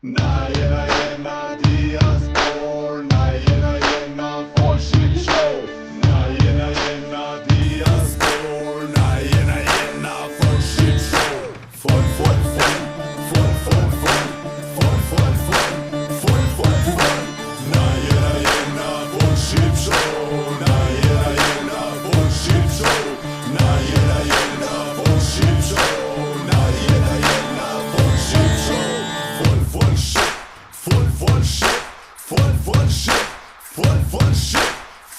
Na jena diaspor, na jena folkship show. Na jena diaspor, na jena folkship show. Folk. Na jena folkship show, na jena folkship show. Na jena folkship show, na jena folkship show.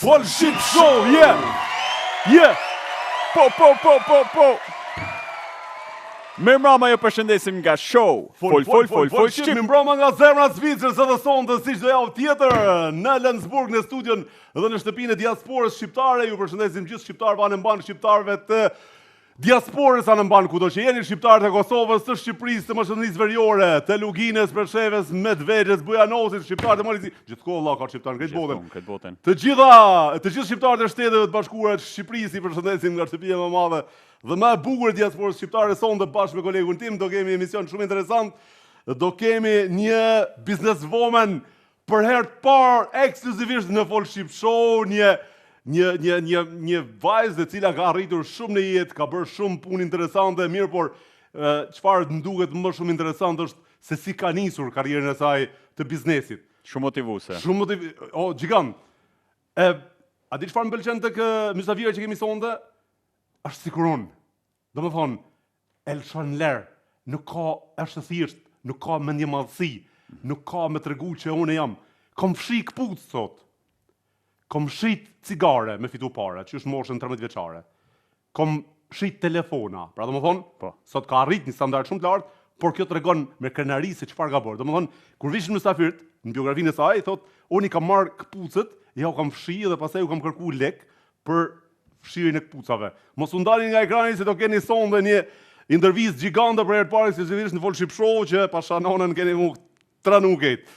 Folkship show, yeah. Po. Mirëmbrëma, ju përshëndesim nga show Folship. Mirëmbrëma nga zemra e Zvicrës, edhe sonte siç do javë tjetër në Lëndsburg në studion dhe në shtëpinë e diasporës shqiptare. Ju përshëndesim gjithë shqiptarëve anë mban shqiptarëve të diasporës anë mban kudo që jeni, shqiptarët e Kosovës, të Shqipërisë, të Maqedonisë Veriore, të Luginës, Preshevës, Medvegjës, Bujanosit, shqiptarët e Malizit, gjithkohë Allah ka shqiptarë në këtë botën. Të gjithë shqiptarët e Shteteve të Bashkuara të Shqipërisë i përshëndesim nga shtëpia më e madhe dhe më e bukur e diasporës shqiptare. Sonte bashkë me kolegun tim do kemi emision shumë interesant. Do kemi një businesswoman për herë të parë ekskluzivisht në Folship Show, një vajzë e cila ka arritur shumë në jetë, ka bërë shumë punë interesante, mirë, por çfarë më duket më shumë interesant është se si ka nisur karrierën e saj të biznesit. Shumë motivuese. Gjigant. A di çfarë më pëlqen tek mysafira që kemi sonte? Është sikur unë. Domethënë, Elshanler, është thjesht, nuk ka mendje madhësi, nuk ka me tregu që unë jam. Kom fshi kputç sot. Kom shit cigare me fitu pare, që është moshën 13 vjeçare. Kom shit telefona, pra domethënë, sot ka arrit një standard shumë të lartë, por kjo tregon me krenari se çfarë ka bërë. Domethënë, kur vishin mysafirt, në biografinë e saj, thotë, unë i kam marrë kputucët, ja u kam fshi dhe pastaj u kam kërku lek për fshirjen e kputucave. Mos u ndalni nga ekrani se do keni sonde një intervistë gjigante për herë të parë ekskluzivisht në Folship Show që pashanonën keni mu tranuket.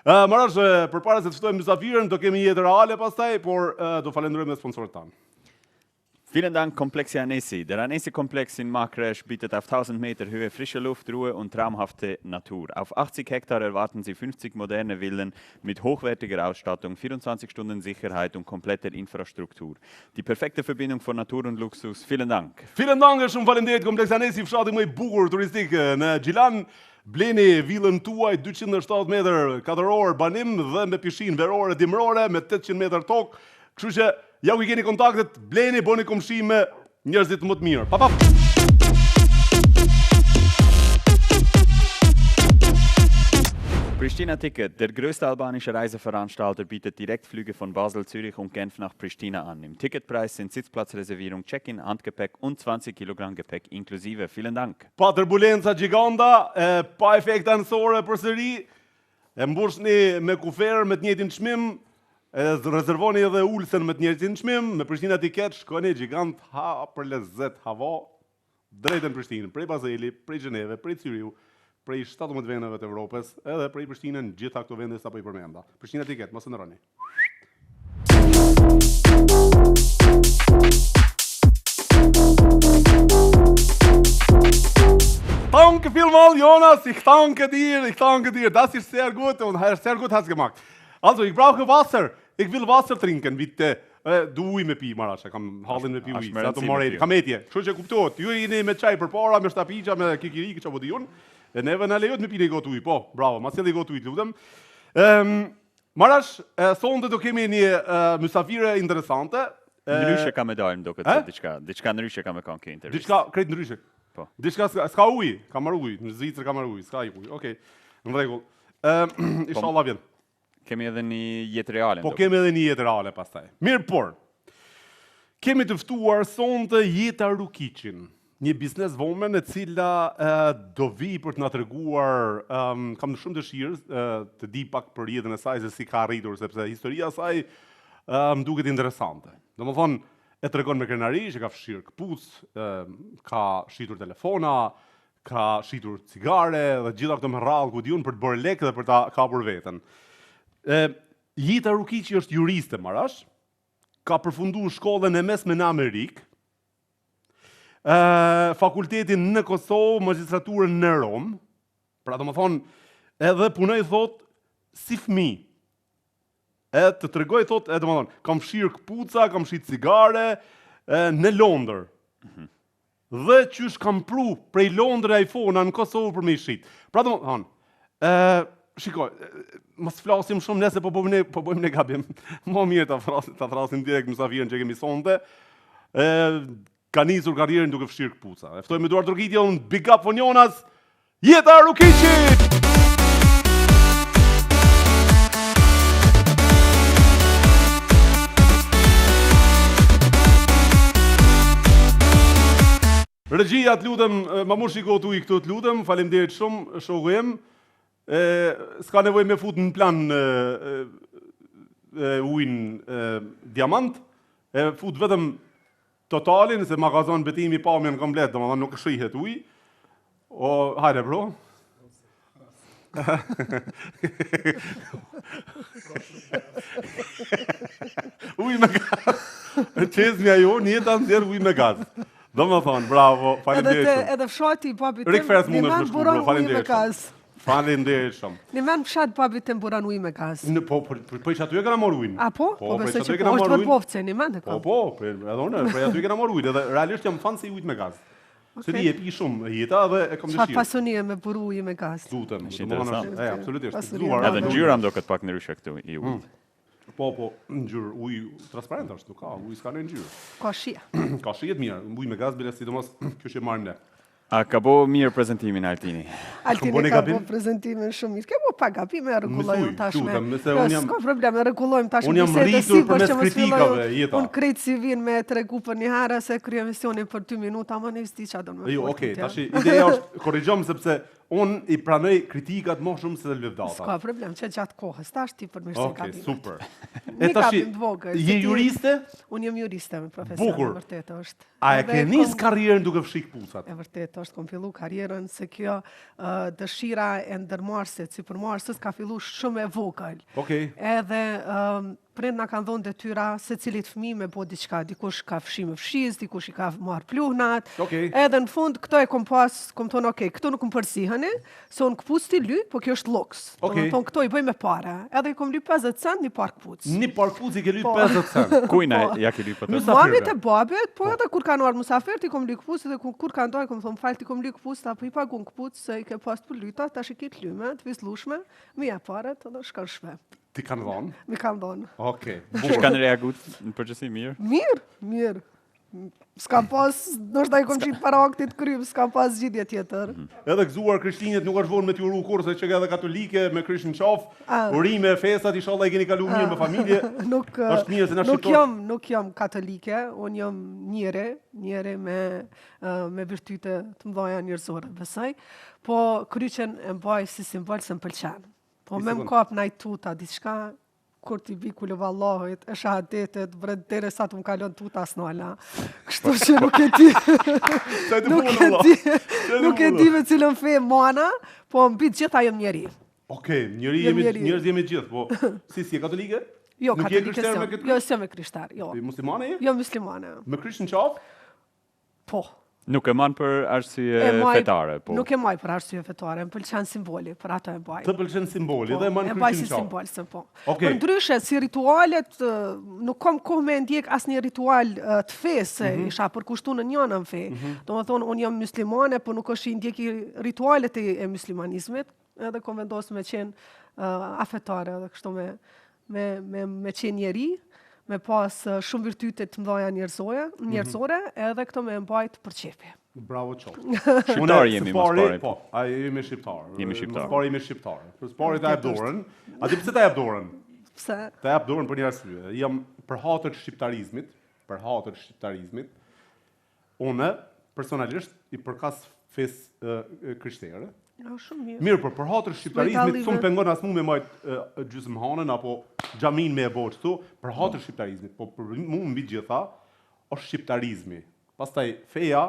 Marash, përpara se të ftojmë mysafirën, do kemi jetë reale pastaj, por do falenderojmë dhe sponsorët tanë. Vielen Dank Komplex Anesi. Der Anesi-Komplex in Markresch bietet auf 1000 Meter Höhe frische Luft, Ruhe und traumhafte Natur. Auf 80 Hektar erwarten Sie 50 moderne Villen mit hochwertiger Ausstattung, 24 Stunden Sicherheit und kompletter Infrastruktur. Die perfekte Verbindung von Natur und Luxus. Vielen Dank. Vielen Dank, shumë faleminderit Komplex Anesi, fshati më i bukur turistik në Gjilan. Bleni villën tuaj 270 metër katëror banim dhe me pishinë verore dimrore me 800 metër tokë. Kështu që ja ku i keni kontaktet, bleni, bëni komshi me njerëzit më të mirë. Pa. Pristina Ticket, der größte albanische Reiseveranstalter, bietet Direktflüge von Basel, Zürich und Genf nach Pristina an. Im Ticketpreis sind Sitzplatzreservierung, Check-in, Handgepäck und 20 Kilogramm Gepäck inklusive. Vielen Dank. Pa turbulenca gjiganta, pa efekte anësore përsëri, e mbushni me kufer me të njëjtin çmim, rezervoni edhe ulsen me të njëjtin çmim, me Pristina Ticket shkoni gjigant ha për lezet hava drejtën Prishtinë, prej Bazeli, prej Gjeneve, prej Cyriu, prej 17 vendeve të Evropës, edhe prej Prishtinën, gjitha këto vende sa po i përmenda. Pristina Ticket, mos e ndërroni. Danke vielmals, Jonas. Ich danke dir. Das ist sehr gut und sehr gut hast gemacht. Also, ich brauche Wasser. Ich will Wasser trinken, bitte. Du ujë me pi, Marasha, kam hallin me pi ujë. Sa të marrë, kam etje. Kështu që kuptohet, ju jeni me çaj përpara, me shtapigja, me kikiriki, çapo di unë. E neve na lejohet me pini gotë ujë. Po, bravo, ma sjellni gotë ujë, lutem. Marash, sonte do kemi një mysafire interesante. Ndryshe ka me dalë, do këtë diçka ndryshe ka me kanë këtë intervistë. Diçka krejt ndryshe. Po. Diçka s'ka ujë, ka marrë ujë, në Zvicër ka marrë ujë, s'ka ujë. Okej. Në rregull. Inshallah vjen. Kemi edhe një jetë reale. Po kemi edhe një jetë reale pastaj. Mirë, por kemi të ftuar sonte Jeta Rukiqin, një businesswoman e cila do vi për të na treguar, kam shumë dëshirë të di pak për jetën e saj se si ka arritur, sepse historia e saj më duket interesante. Domethënë, e tregon me krenari që ka fshirë kputuc, ka shitur telefona, ka shitur cigare dhe gjitha këto me rrallë ku diun për të bërë lekë dhe për ta kapur veten. Jeta Rukiqi është juriste, Marash, ka përfunduar shkollën e mesme në Amerikë, fakultetin në Kosovë, magjistraturën në Rom, pra domethënë edhe punoj thot si fëmijë. E të tregoj thot, domethënë, kam fshirë këpuca, kam fshirë cigare në Londër. Dhe qysh kam pru prej Londër iPhone në Kosovë për me i shit. Pra domethënë, shikoj, mos flasim shumë nëse po bëjmë ne gabim. Më mirë ta thrasim direkt mysafirin që kemi sonte. Ka nisur karrierën duke fshirë këpuca. E ftoj me Duar Drogitja, unë Big Up von Jonas, Jeta Rukiqi! Regjia të lutem, ma mu shiko tu i këtu të lutem, faleminderit shumë, shoku jem. S'ka nevoj me fut në plan ujnë diamant, fut vetëm totalin, se magazon betimi pamjen komplet, do më dhanë nuk shihet uj. O, hajde bro. Uj me gaz. Qezmja jo, njëta nëzirë uj me gaz. Do më thonë, bravo, faleminderit shumë. Edhe fshati babi tim, Rikfers mundesh me shku, bro, uj me faleminderit gaz. shumë. Faleminderit shumë. Në men fshat babi tim buran uj me gaz. Po që aty e kena marrë ujnë. A po? Po besoj që po, është vërbovce, në men të kam. Po, edhe unë, prej aty e kena marrë ujnë, edhe realisht jam fan se i ujt me gaz. Se ti e pi shumë jeta dhe e kam Çfarë dëshirë. pasionie me buru uj me gaz. Lutem, interesant. absolutisht. Pasionie. Gëzuar. Edhe ngjyra më do këtë pak ndryshe këtu i ujit. Po, ngjyrë, uj transparent është, nuk ka, uj s'ka në ngjyrë. Ka shia. Ka shihet mirë, uj me gaz, bile sidomos kjo që marrim ne. A ka bo mirë prezentimin Altini? Altini bone ka gabim? bo prezentimin shumë mirë. Ke bo pa gabime, e rregullojmë Mësuj, tashme. lutem, nëse unë jam- S'ka problem, e rregullojmë tashme. Unë jam bisedë rritur sipër përmes që mos kritikave, filloj jeta. Unë krejt si vin me tregu për një herë se krye emisionin për 2 minuta, më ne sti çfarë do më Jo, fol okay, këtë. tash ideja është korrigjom sepse unë i pranoj kritikat më shumë se lëvdata. S'ka problem, që gjatë kohës, tash ti për mirë se Okej, gabimet. super. Një gabim të vogël, se je ti- juriste? Unë jam juriste me profesion, Bukur. e vërtet është. A e Edhe ke nis kom- karrierën duke fshik pucat? E vërtet është, kom fillu karrierën se kjo dëshira e ndërmarrësit, si përmarrësës ka fillu shumë e vogël. Okej. Edhe prind na kanë dhënë detyra se cilit fëmijë me bo diçka, dikush ka fshi me fshiz, dikush i ka marr pluhnat. Okej. Edhe në fund këto e kom pas, kom thonë okay, këtu nuk më përsiheni, se unë këpuc ti ly, po kjo është luks. Okej. Thonë këto i bëj me para. Edhe i kom ly 50 cent një par këpuc. Një par puci ke lyp Po. 50 cent. Kujna ja ke lypë atë? Mysafirve. Mamit e babet, po edhe kur kanë ardhur musafir, ti kom ly këpuc, dhe kur kanë dalë, kom thonë fal ti kom ly këpuc, ta po i pagun këpuc se i ke pas për lyta, tash i ke lyme, të vizlushme, mi ja paret, edhe shkon shpe. Ti kanë dhënë? Mi kanë dhënë. Okej. Që kanë reagut në përgjithësi mirë? Mirë. S'kam pas, ndoshta i kom qit para aktit krym, s'kam pas zgjidhje tjetër. Edhe gëzuar krishtinjet nuk është vonë me t'ju ru kurse që ka edhe katolike me Krishtin qaf, Ah. urime, festat, inshallah i keni kalu mirë me familje. Nuk Është mirë se na nuk shqiptar- nuk jam katolike, unë jam njëre me virtyte të mëdha njerëzore, besoj. Po kryqen e mbaj si simbol se m'pëlqen. Po Një me sekond. m'kap naj tuta diçka, kur ti bi kullu vallahit, e shahadetet, vret dere sa të më kalon tuta s'nala. Kështu që nuk e di, Çaj të nuk punë, e valla. di, të nuk e punë. di me cilën fe mana, po mbi gjitha jam njeri. Okej, Jam njeri. njerëz jemi gjithë, po si je katolike? Jo, Nuk je katolike krishter me s'jam. këtë? Jo, s'jam me krishtar, jo. Ti muslimane je? Jo muslimane. Me Krishtin qaf? Po. Nuk e manë për arsye E maj- fetare, po. Nuk e maj për arsye fetare, më pëlqen simboli, për ato e baj. Të pëlqen simboli dhe e E man baj si Krishtin qaf. simbol, se po. Okej. Për ndryshe, si ritualet, nuk kam kohë me ndjek asnjë ritual të fesë, se isha përkushtu në njëna në fe. Do më thonë, unë jam muslimane, po nuk është i ndjeki ritualet e muslimanizmit, edhe kom vendosë me qenë afetare, edhe kështu me qenë njeri, me pas shumë virtyte të mëdha njerëzore, edhe këto me mbajt për qefi. Bravo qoftë. Shqiptar jemi, mos pari. Po, a jemi shqiptar. Jemi shqiptar. Mos pari jemi shqiptar. Për pari ta jap dorën. A di pse ta jap dorën? Pse? Ta jap dorën për një arsye. Jam për hatër shqiptarizmit. Unë personalisht i përkas fesë krishtere. Jo, shumë mirë. Mirë, për hatër shqiptarizmit, Slojtallime. s'm pengon as mu me majt gjysmë hanën apo xhamin me e bo kështu, për hatër shqiptarizmit, po për mu mbi gjitha është shqiptarizmi. Pastaj feja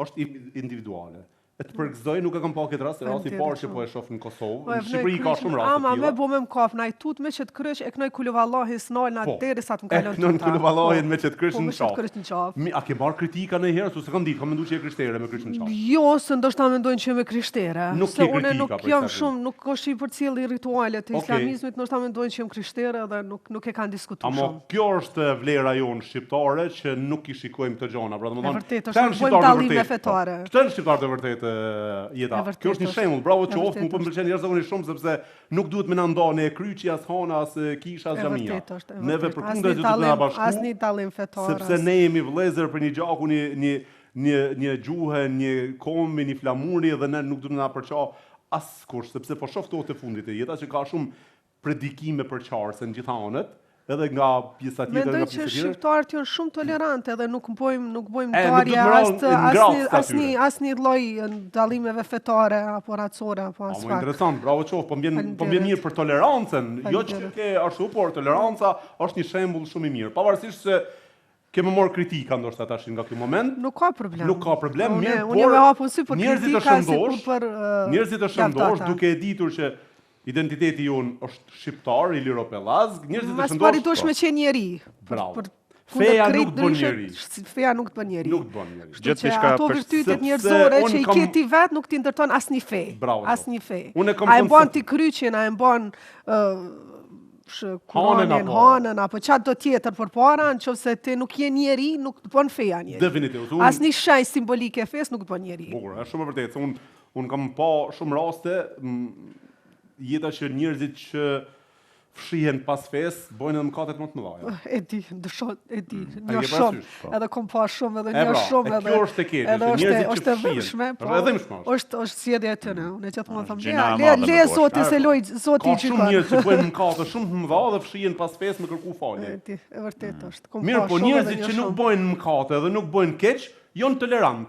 është individuale. e të përgëzoj, nuk e kam pa këtë rast, rasti i parë që po e shoh në Kosovë. Në Shqipëri ka shumë raste Ama të me tilla. bo me mkaf, na i tut me që të kryq, e knoj kulluvallahin s'nojnë atë deri sa të më kalon E knën kulluvallahin me që të kryq në qafë. në qafë. A ke marrë kritika ndonjëherë, ose kam ditë, kam menduar që je krishtere me kryq në qafë. Jo, se ndoshta mendojnë që jam e krishtere. Nuk se ke unë kritika nuk për jam këtë. shumë, nuk është i përcjellë ritualet e Okej. islamizmit, ndoshta mendojnë që jam krishtere dhe nuk e kanë diskutuar Amo shumë. kjo është vlera jonë shqiptare që nuk i shikojmë këto gjona. Pra domethënë, vërtet, është, këta janë nuk bëjmë shqiptarë të dallime vërtet, fetare. po. Këta janë shqiptarë të vërtet jeta. E vërtet Kjo është një është. shembull, bravo E qoftë, vërtet më po më pëlqen jashtëzakonisht shumë sepse nuk duhet me na ndonë e kryqi as hona as kisha as E xhamia. vërtet është, e Neve vërtet. përkundër duhet të na bashku. Asnjë dallim fetar. Sepse ne jemi vëllezër për një gjaku, një gjuhë, një kombë, një flamuri dhe ne nuk duhet na përqa askush, sepse po shoh këto të fundit e jeta që ka shumë predikime përqarëse në gjitha anët, edhe nga pjesa tjetër, Mendoj nga që pjesa tjetër. shqiptarët janë shumë tolerante dhe nuk bëjmë E, nuk ndarje duhet me ra ngrasë atyre. asnjë lloj dallimeve fetare apo racore apo as Mo fakt. interesant, bravo qof, po mbjen Faleminderit. mirë për tolerancën, jo që Faleminderit. ke ashtu, por toleranca është një shembull shumë i mirë. Pavarësisht se kemë marrë kritika ndoshta tash nga ky moment. Nuk ka problem. Nuk ka problem, mirë, Unë jam me hapun sy për njerëzit të kritika si shëndosh, për njerëzit të shëndosh javtata. duke e ditur që identiteti jonë është shqiptar, Iliro Pellazg, njerëzit të Mas shëndosh. pari duhesh me qenë njeri. Bravo. Për Feja kundër nuk krejt bën ndryshe, njeri. Feja nuk të bën njeri. Nuk bën njeri. Kështu Gjithë që diçka ato për- virtytet sepse njerëzore unë që i kam- ke ti vet nuk ti ndërton asnjë fe. Bravo. Asnjë fe. Unë e kam A e thënë bën se- ti kryqin, a e bën Hanën Kur'anin, apo- hanën apo çfarë do tjetër përpara, nëse ti nuk je njeri, nuk të bën feja njeri. Definitivisht. Asnjë shenjë simbolike e fesë nuk të bën njeri. Bukur, është shumë e vërtetë. Se unë kam pa shumë raste jeta që njerëzit që fshihen pas fesë bojnë edhe mëkatet më të mëdha. E di, ndryshon, e di, A një ke shumë, parasysh, po. edhe kom pa shumë, edhe E një pra, shumë, e kjo është e keqe, edhe që njerëzit që është e fshihen. dhimbshme, po, Është e dhimbshme është. është sjellja e tyre. Unë gjithmonë them, gjina e le madhe me le bosh. Zoti se loj, Zoti Ka shumë njerëz që gjikon. bëjnë mëkate shumë të mëdha dhe fshihen pas fesë me kërku falje. E di, e vërtet është. Kom Mirë, pa po shumë edhe njerëzit një që nuk shumë. bëjnë mëkate dhe nuk bëjnë keq, janë tolerant.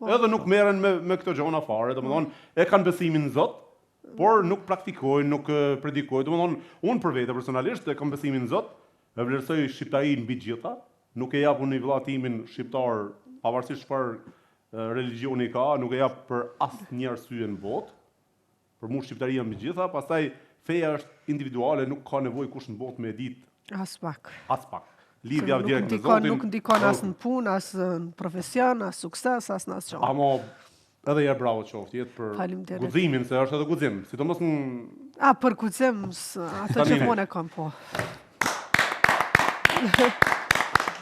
Edhe nuk merren me këto gjona fare, domethënë e kanë besimin në Zot, por nuk praktikojnë, nuk predikojnë. Domethënë, unë për vete personalisht e kam besimin në Zot, e vlerësoj shqiptarinë mbi gjitha, nuk e jap unë vëllatimin shqiptar pavarësisht çfarë religioni ka, nuk e jap për asnjë arsye në botë. Për mua shqiptaria mbi gjitha, pastaj feja është individuale, nuk ka nevojë kush në botë me ditë As pak. as pak. Lidhja Nuk direkt me ndikon, Zotin. nuk ndikon as në punë, as në profesion, as sukses, as në asgjë. Amo edhe ja bravo qoftë jetë për Faleminderit. guximin, se është edhe guxim. Sidomos në Për guxim, ato Tani ne. gjithmonë e kam po.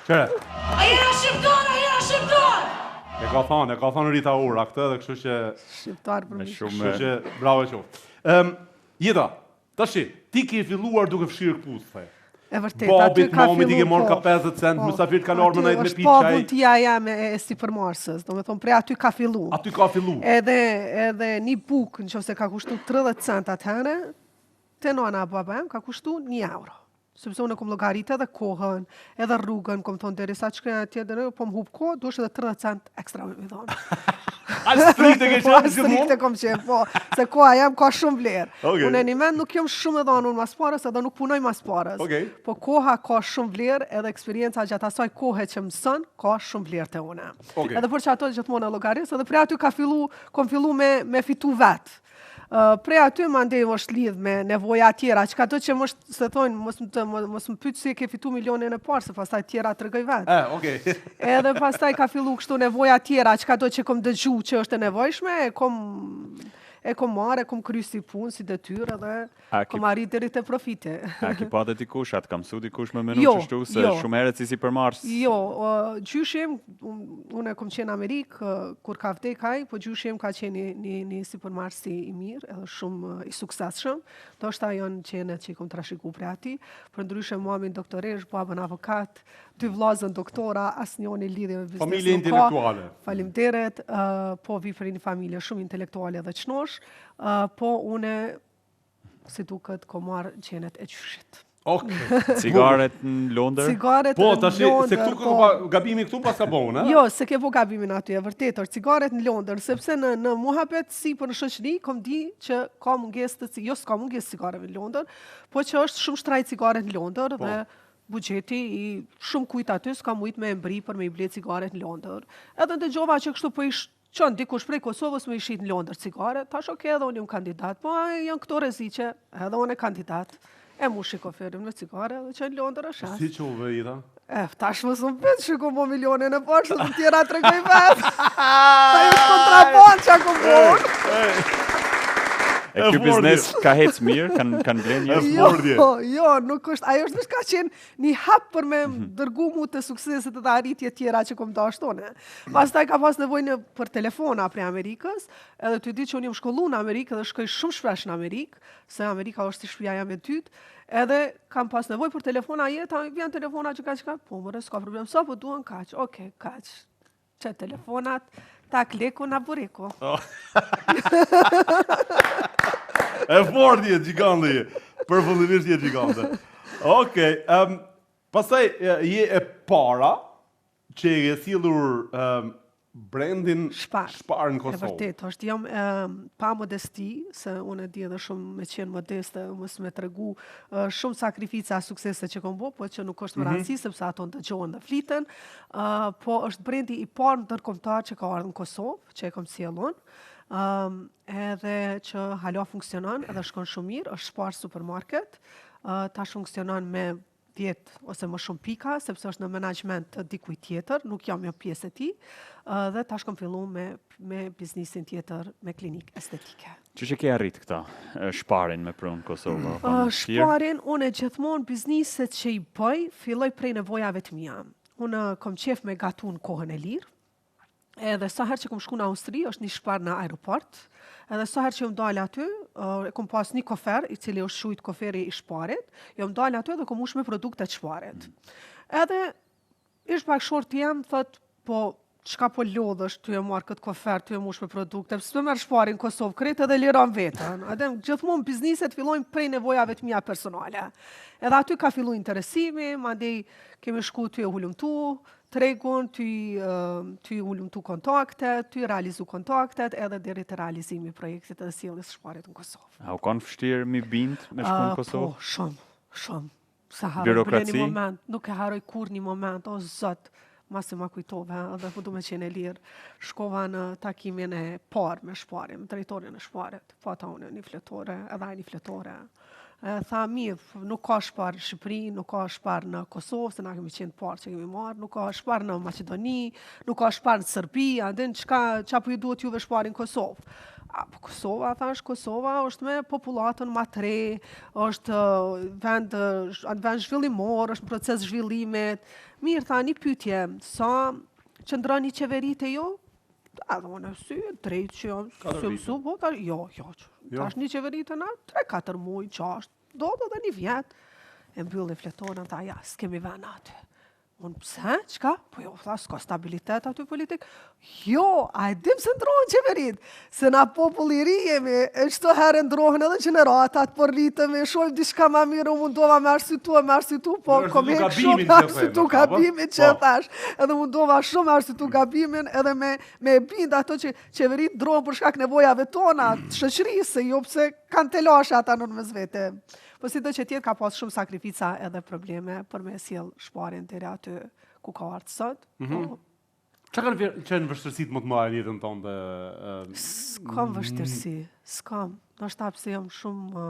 Qëre, A jena shqiptar, a jena shqiptar! e ka thonë Rita Ora këtë dhe kështu që Shqiptar për Me mi. shumë kështu që bravo qoftë. Jeta, tashi, ti ke filluar duke fshirë këpucë, the. E vërtet, aty Babit, ka mamit i ke marrë ka po. 50 cent, mysafir kanë ardhur me najt me Aty pi është pa çaj. buntia jame e sipërmarrësës, do me thonë prej aty ka fillu. Aty ka fillu. Edhe një bukë, nëse ka kushtu 30 cent atëherë, te nona babam ka kushtu 1 euro. Sepse unë kom llogaritë edhe kohën, edhe rrugën, kom thonë derisa të shkruaj atje deri po më hub kohë, duhet edhe 30 cent ekstra me dhon. Al strikte ke Po, qenë strikte gjithmonë. kom qenë, po, se koha jam ka shumë vlerë. Okej. Unë në një mend nuk jam shumë e dhënë unë mas parës, edhe nuk punoj mas parës. Okej. Po koha ka shumë vlerë, edhe eksperienca gjatë asaj kohe që mëson ka shumë vlerë te unë. Okej. Edhe për që ato gjithmonë e llogaris, edhe prej aty kom fillu me fitu vetë. Prej aty mandej është lidh me nevoja tjera, çka do që se thonë mos më pyet si e ke fitu milionin e parë, se pastaj tjera tregoj vetë. Okej. Edhe pastaj ka fillu kështu nevoja tjera, çka do që kom dëgju që është e nevojshme, e kom marrë, e kom kry si punë, si detyrë edhe kom arrit deri te profite. A ki pa dhe dikush, atë kam su dikush me menu Jo, qështu, se jo. shumë herët si përmars. Jo, gjyshim, unë e kom qenë Amerikë, kur ka vdek ai, po gjyshim ka qenë një sipërmarrësi i mirë, edhe shumë i suksesshëm. Ndoshta janë qenet që i kom trashëgu prej ati, për ndryshe mamin doktoresh, babën avokat, 2 vllazën doktora, asnjëri lidhje me biznes. Familje nuk ka. intelektuale. Faleminderit, po vi për një familje shumë intelektuale dhe çnosh, po une si duket ko marrë qenet e gjyshit. Okej. Cigaret në Londër? Cigaret Po, në tash se Londër, këtu po. ka gabimi këtu pas ka bon, ha? Jo, se ke po gabimin aty, e vërtet është cigaret në Londër, sepse në muhabet si për në shoqëri kom di që ka mungesë jo s'ka mungesë cigareve në Londër, po që është shumë shtraj cigaret në Londër dhe buxheti i shumë kujt aty s'ka mujt me mbri për me i ble cigaret në Londër. Edhe dëgjova që kështu po qënë dikush prej Kosovës me i shit në Londër cigare, tash okay, edhe unë jam kandidat, po janë këto rreziqe, edhe unë e kandidat. E mu shiko ferin me cigare dhe që në Londër është Si që u vejta? Tash më së më pëtë shiko po milionin e poshtë, të tjera të regoj vetë. Ta ju kontraband që ako bon. E ky biznes ka hec mirë, kanë blen njerëz. Jo, nuk është, ajo është ka qenë një hap për me dërgu mu të sukseset dhe arritje tjera që kom të ashtone. Pastaj ka pas nevojnë për telefona prej Amerikës, edhe të di që unë jam shkollu në Amerikë dhe shkoj shumë shpesh në Amerikë, se Amerika është shpia me tytë, edhe kam pas nevoj për telefona jetë, vjen telefona që ka, po mërë, s'ka problem, sa po duhen kaq, okej, kaq, që telefonat, tak leko na bureko. E fort je gjigande, përfundimisht je gjigande. Okej, pastaj je e para që e sjellur brandin Shpar në Kosovë. E vërtet, është jam pa modesti, se unë e di edhe shumë me qenë modeste, mos me tregu shumë sakrifica suksese që kom bo, po që nuk është më rëndësi, sepse ato ndëgjohen dhe fliten, po është brendi i parë ndërkombëtar që ka ardhur në Kosovë, që e kom sjellun, edhe që halo funksionon, edhe shkon shumë mirë, është Shpar Supermarket, tash funksionon me 10 ose më shumë pika, sepse është në menaxhment të dikuj tjetër, nuk jam jo pjesë e tij, dhe tash kam filluar me biznesin tjetër me klinikë estetike. Çu ke arrit këta? Shparin me prunë Kosovë? Shparin, unë gjithmonë bizneset që i bëj, filloj prej nevojave të mia. Unë kam qef me gatu në kohën e lirë, edhe sa herë që kom shku në Austri, është një shpar në aeroport, edhe sa herë që jom dalë aty, kom pas një kofer, i cili është shujt koferi i Shparit, jom dalë aty dhe kom ush me produktet Shparit. Edhe, ishtë pak shorti jam, thot, po, çka po lodhësh, ty e marrë këtë kofer, ty e mush me produkte, s'me merë Shparin Kosovë, kretë edhe liran vetën. Edhe, gjithmonë bizniset fillojnë prej nevojave të mia personale. Edhe aty ka fillu interesimi, mandej kemi shku ty e hulumtu, tregun, ty ulumtu kontaktet, ty realizu kontaktet, edhe deri të realizimi i projektit edhe sjelljes Shparit në Kosovë. A u kanë vështirë mi bind me shku në Kosovë? Po, shumë. Sa haroj Birokraci? një moment, nuk e haroj kur një moment, o zot, masi ma kujtove, edhe po du me qenë e lirë. Shkova në takimin e parë me Shparin, me drejtorin e Shparit, po ata unë një fletore, edhe ai një fletore. Tha mirë, nuk ka Shpar në Shqipëri, nuk ka Shpar në Kosovë, se na kemi qenë parë që kemi marrë, nuk ka Shpar në Maqedoni, nuk ka Shpar në Serbi, andin qa po ju duhet juve Shpari në Kosovë. Po Kosova, thash, Kosova është me popullatën ma tre, është vend zhvillimor, është në proces zhvillimit. Mirë, tha, një pyetje, sa qëndron një qeverit e jo? Edhe unë sy, drejt që jam su, po, jo, tash një qeverit e na, 3-4 muj, 6, do dhe një vjet. E mbyllin fletorën, tha, ja, s'kemi ven aty. Unë pse, qka? Po jo, tha, s'ka stabilitet aty politik. Jo, a e dim se ndrohen qeverit, se na popull i ri jemi, e qëto herë ndrohen edhe gjeneratat, por rritëm, e shojmë diçka ma mirë, u mundova me arsitu, po kom hek shumë me arsitu gabimin që thash, edhe mundova shumë me arsitu gabimin, edhe me bind ato që qeverit ndrohen për shkak nevojave tona, të shoqërisë, se jo pse kanë telashe ata në mes vete. Po si do që tjetë ka pas shumë sakrifica edhe probleme për me sjell Shparin deri aty ku ka ardhur sot. Qa kanë qenë vështërsitë më të mëdha në jetën tonë? S'kam vështërsi, s'kam. Ndoshta pse jam shumë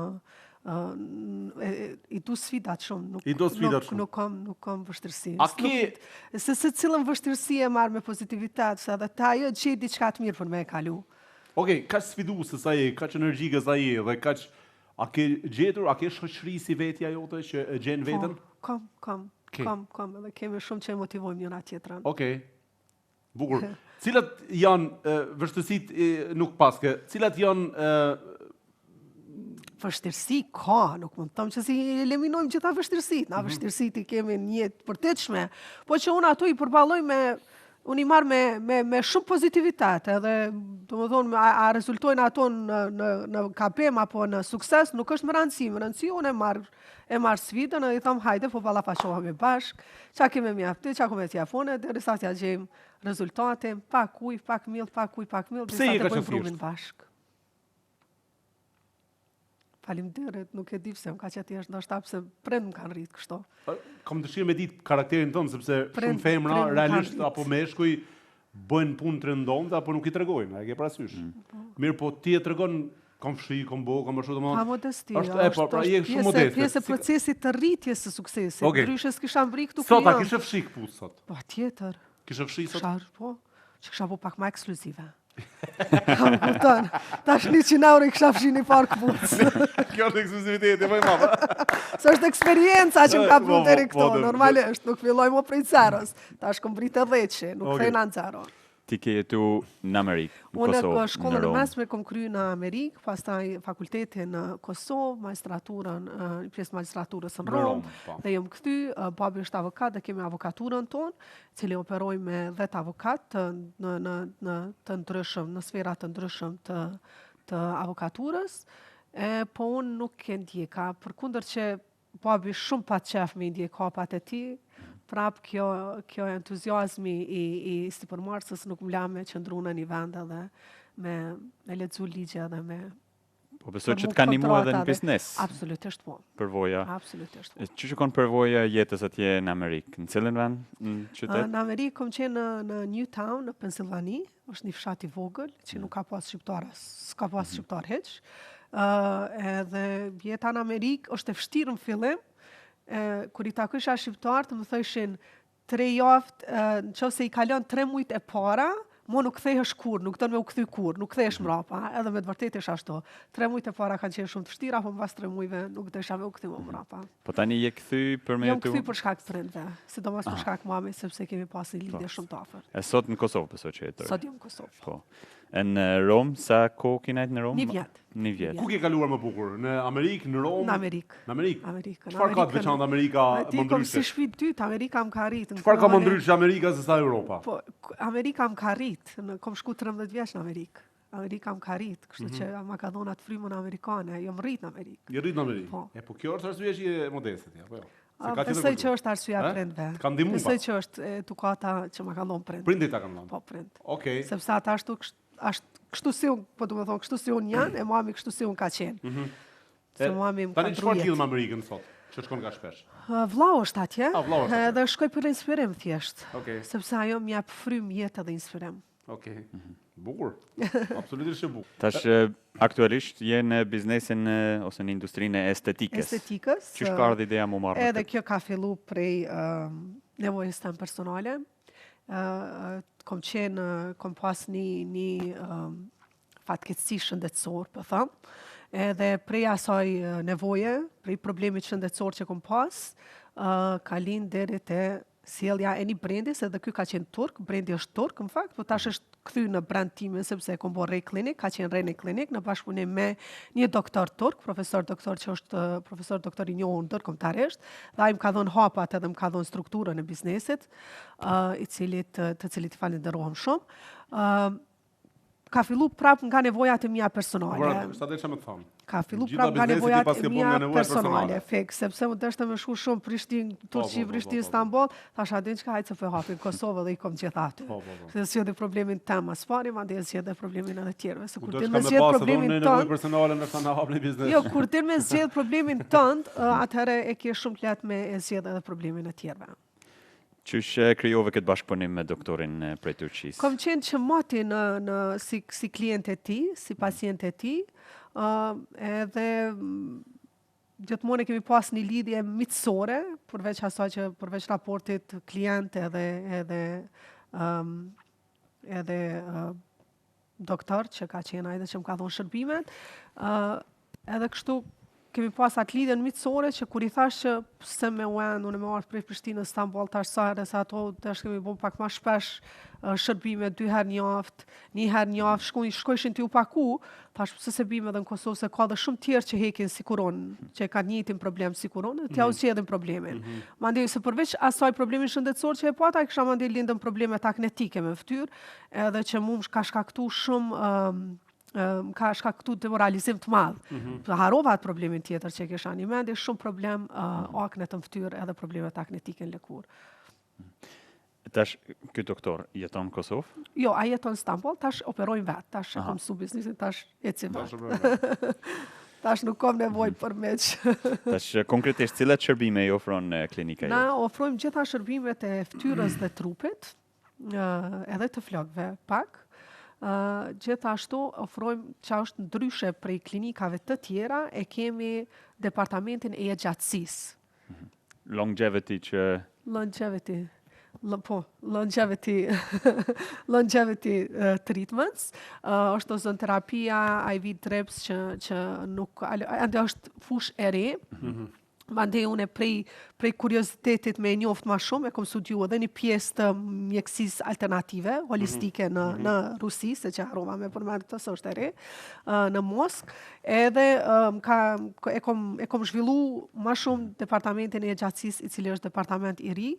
i du sfidat shumë. Nuk kam vështërsi. Se cilën vështërsi e marrë me pozitivitet, se edhe ta jo gjej diçka të mirë për me e kalu. Okej, kaq sfiduese sa je, kaq energjike sa je, dhe kaq a ke gjetur, a ke shoqëri si vetja jote që e gjen veten? Kam, edhe kemi shumë që e motivojmë njëra tjetrën. Okej. Bukur. Cilat janë vështërsitë nuk paske, cilat janë vështirësi ka, nuk mund të them që si eliminojmë gjitha vështirësitë. Na vështirësitë i kemi në jetë përtetshme, po që unë ato i përballoj unë i marrë me shumë pozitivitet, edhe, do më thonë, a rezultojnë ato në kapem apo në sukses, nuk është më rëndësi, unë e marrë sfidën, edhe i thamë, hajde, po ballafaqohemi bashkë, qa keme mjafti, qa kome tjafone, dhe risa t'ja gjejmë rezultate, pak uj, pak mill, pse je ka që thjesht bashkë. Faleminderit, nuk e di pse, më ka që thjesht, ndoshta pse prend më kanë rritë kështu. Kam dëshirë me ditë karakterin tënë, sepse shumë femra, realisht, apo meshkuj, bëjnë punë të rëndomta, apo nuk i tregojnë, a e ke parasysh. Mirë, po ti e tregon kam fshi, kam bo, kam bështu, Pa modesti. je shumë modeste. Pjesë e procesit të rritjes së suksesit. Okej. Ndryshe s'kisha mbri këtu Sot, a jam. kishe fshi këpu sot? Po, tjetër. Kishe fshi sot? Që kisha po pak ma ekskluzive. Kam kupton. Tash 100 euro i kisha fshi një parë këpucë. Kjo është ekskluziviteti, më i madh. Së është eksperienca që më ka pru deri këto. Po, Normalisht, nuk filloj më prej zerës. Tash kom vritë 10, nuk Okej. thejna në zero. Ti ke jetu në Amerikë, në Unë Kosovë, shkollën në e Rom. mesme kom kryu në Amerikë, pastaj fakultetin në Kosovë, magistraturën, një pjesë magistraturës në Në Rom, Rom, po. dhe jam kthy, babi është avokat dhe kemi avokaturën tonë, cili operoj me 10 avokat në të ndryshëm, në sfera të ndryshëm të avokaturës, po unë nuk e ndjeka, përkundër që babi shumë pa qef me ndjek hapat e tij, prap kjo entuziazmi i sipërmarrësës nuk më la me qëndru në një vend edhe me lexu ligje dhe me Po besoj që formu të ka ndihmuar edhe në kontrata dhe- biznes, Absolutisht po. përvoja. Absolutisht po. Që shkon përvoja jetës atje në Amerikë? Në cilën vend? Në qytet? Në Amerikë kom qenë në Newtown, në Pennsylvani, është një fshat i vogël, që nuk ka pas shqiptar, s'ka pas shqiptar hiç. Edhe jeta në Amerikë është e vështirë në fillim. Kur i takojsha shqiptar, të më thëshin 3 javë, nëse i kalon 3 muajt e para, mo nuk kthehesh kur, nuk don me u kthy kur, nuk kthehesh mrapa, edhe me të vërtetë është ashtu. 3 muajt e para kanë qenë shumë të vështira, po mbas 3 muajve nuk desha me u kthy më mrapa. Po tani je kthy për me Jam jetu. kthy për shkak të prindve, sidomos për shkak mamit, sepse kemi pasur një lidhje shumë të afërt. E sot në Kosovë besoj që jetoj. Sot jam në Kosovë. Po. E në Rom, sa kohë ke nejtë në Rom? Një vjet. Një vjet. Ku ke kaluar më bukur? Në Amerikë, në Rom? Në Amerikë. Në Amerikë. Amerikën. Çfarë ka të veçantë Amerika Ti më kom si ndryshe? shtëpi dytë, Amerika më ka rritë. Çfarë ka më ndryshe Amerika se sa Europa? Po, Amerika më ka rritë, kom shku 13 vjeç në Amerikë. Amerika më ka rritë, kështu Mhm. që ma ka dhënë atë frymën amerikane, jam rritë në Amerikë. Je rrit në Amerikë. Po. Po kjo është arsye që je modeste ti, apo jo? Se ka tjetër Besoj kuptim. që është arsyeja Eh? e prindve. Ka ndihmuar Besoj pak. që është edukata që ma ka dhënë prindve. Prindit ta kanë dhënë. Po, prind. Okej. Sepse ata ashtu kështu si unë, po du me thonë, kështu si unë janë, e mami kështu si unë ka qenë. Se mami më ka Tani çfarë lidh ndrujet. me Amerikën sot? Që shkon nga shpesh. Vllau është atje, Vllau është atje. edhe shkoj për inspirim thjesht. Okej. Sepse ajo më jep frym jetë edhe inspirim. Okej. Bukur. Absolutisht e bukur. Tash aktualisht je në biznesin ose në industrinë e estetikës. Estetikës. Që ka ardhur ideja më marrë? Edhe kjo ka fillu prej nevojës tëmë personale. Kom pas një fatkeqësi shëndetësor, po them. Edhe prej asaj nevoje, prej problemit shëndetësor që kom pas, ka lind deri te sjellja e një brendi, se edhe ky ka qenë turk, brendi është turk në fakt, po tash është kthy në brand timin sepse kom bërë Ray Clinic, ka qenë Ray Clinic në bashkëpunim me një doktor turk, profesor doktor që është profesor doktor i njohur ndërkombëtarisht, dhe ai më ka dhënë hapat edhe më ka dhënë strukturën e biznesit, të cilit falenderojm shumë. Ka fillu prap nga nevojat e mia personale. Por sa desha më të them. Ka fillu Gjitha prap nga biznesi ti nevojat pas e ke bërë mia nga nevojat personale, personale. fik, sepse më deshte me shku shumë Prishtinë, Turqi, po, Prishtinë, po. Istanbul, tash a din çka hajtë se po hapin Kosovë dhe i kom gjithë aty. Po. Se zgjidhi problemin tim as pari, madje zgjidhi problemin edhe tjerëve, se kur Do ti të më kam zgjedh pas problemin edhe nevojë tënd, personale ndoshta na hap në biznes. jo, kur ti më zgjedh problemin tënd, atëherë e ke shumë të lehtë me e zgjedh edhe problemin e tjerëve. Qysh krijove këtë bashkëpunim me doktorin prej Turqisë? Kom qenë që moti si klient e ti, si pacient e ti, edhe gjithmonë e kemi pas një lidhje miqësore, përveç raportit klient edhe doktor që ka qenë ai dhe që më ka dhënë shërbimet, edhe kështu kemi pas atë lidhjen miqësore që kur i thash që pse me unë me ardh prej Prishtinës Istanbul tash sa herë se ato tash kemi bën pak më shpesh shërbime 2 herë në javë, 1 herë në javë, shkojshin ti u paku, tash pse se bime edhe në Kosovë se ka dhe shumë tjerë që hekin si kuron, që kanë një njëjtin problem si kuron, t'ja u zgjedhin problemin. Mandej se përveç asaj problemin shëndetësor që e pata, kisha mandej lindën probleme agnetike me fytyrë, edhe që mua ka shkaktuar shumë ka shkaktuar demoralizim të madh. Harova atë problemin tjetër që kisha një mendje, shumë problem akne të fytyrë edhe problemet agnetike në lëkurë. Tash ky doktor jeton në Kosovë? Jo, ai jeton në Istanbul, tash operojnë vetë, tash e kam mësu biznesin, tash eci vetë. Tash nuk kam nevojë për meq. Tash konkretisht cilat shërbime i ofron klinika Na jote? ofrojmë gjitha shërbimet e fytyrës dhe trupit, edhe të flokëve pak. Gjithashtu ofrojmë që është ndryshe prej klinikave të tjera, e kemi departamentin e gjatësisë. Longevity që... Longevity treatments, është ozonterapia, IV drips që nuk... Ande është fush e re, mandej unë prej kuriozitetit me njoft ma shumë, e kom studiu edhe një pjesë të mjekësisë alternative, holistike në Rusi, se që harova me përmend këtë, se është e re, në Moskë, edhe e kom zhvillu ma shumë departamentin e gjatësisë, i cili është departament i ri,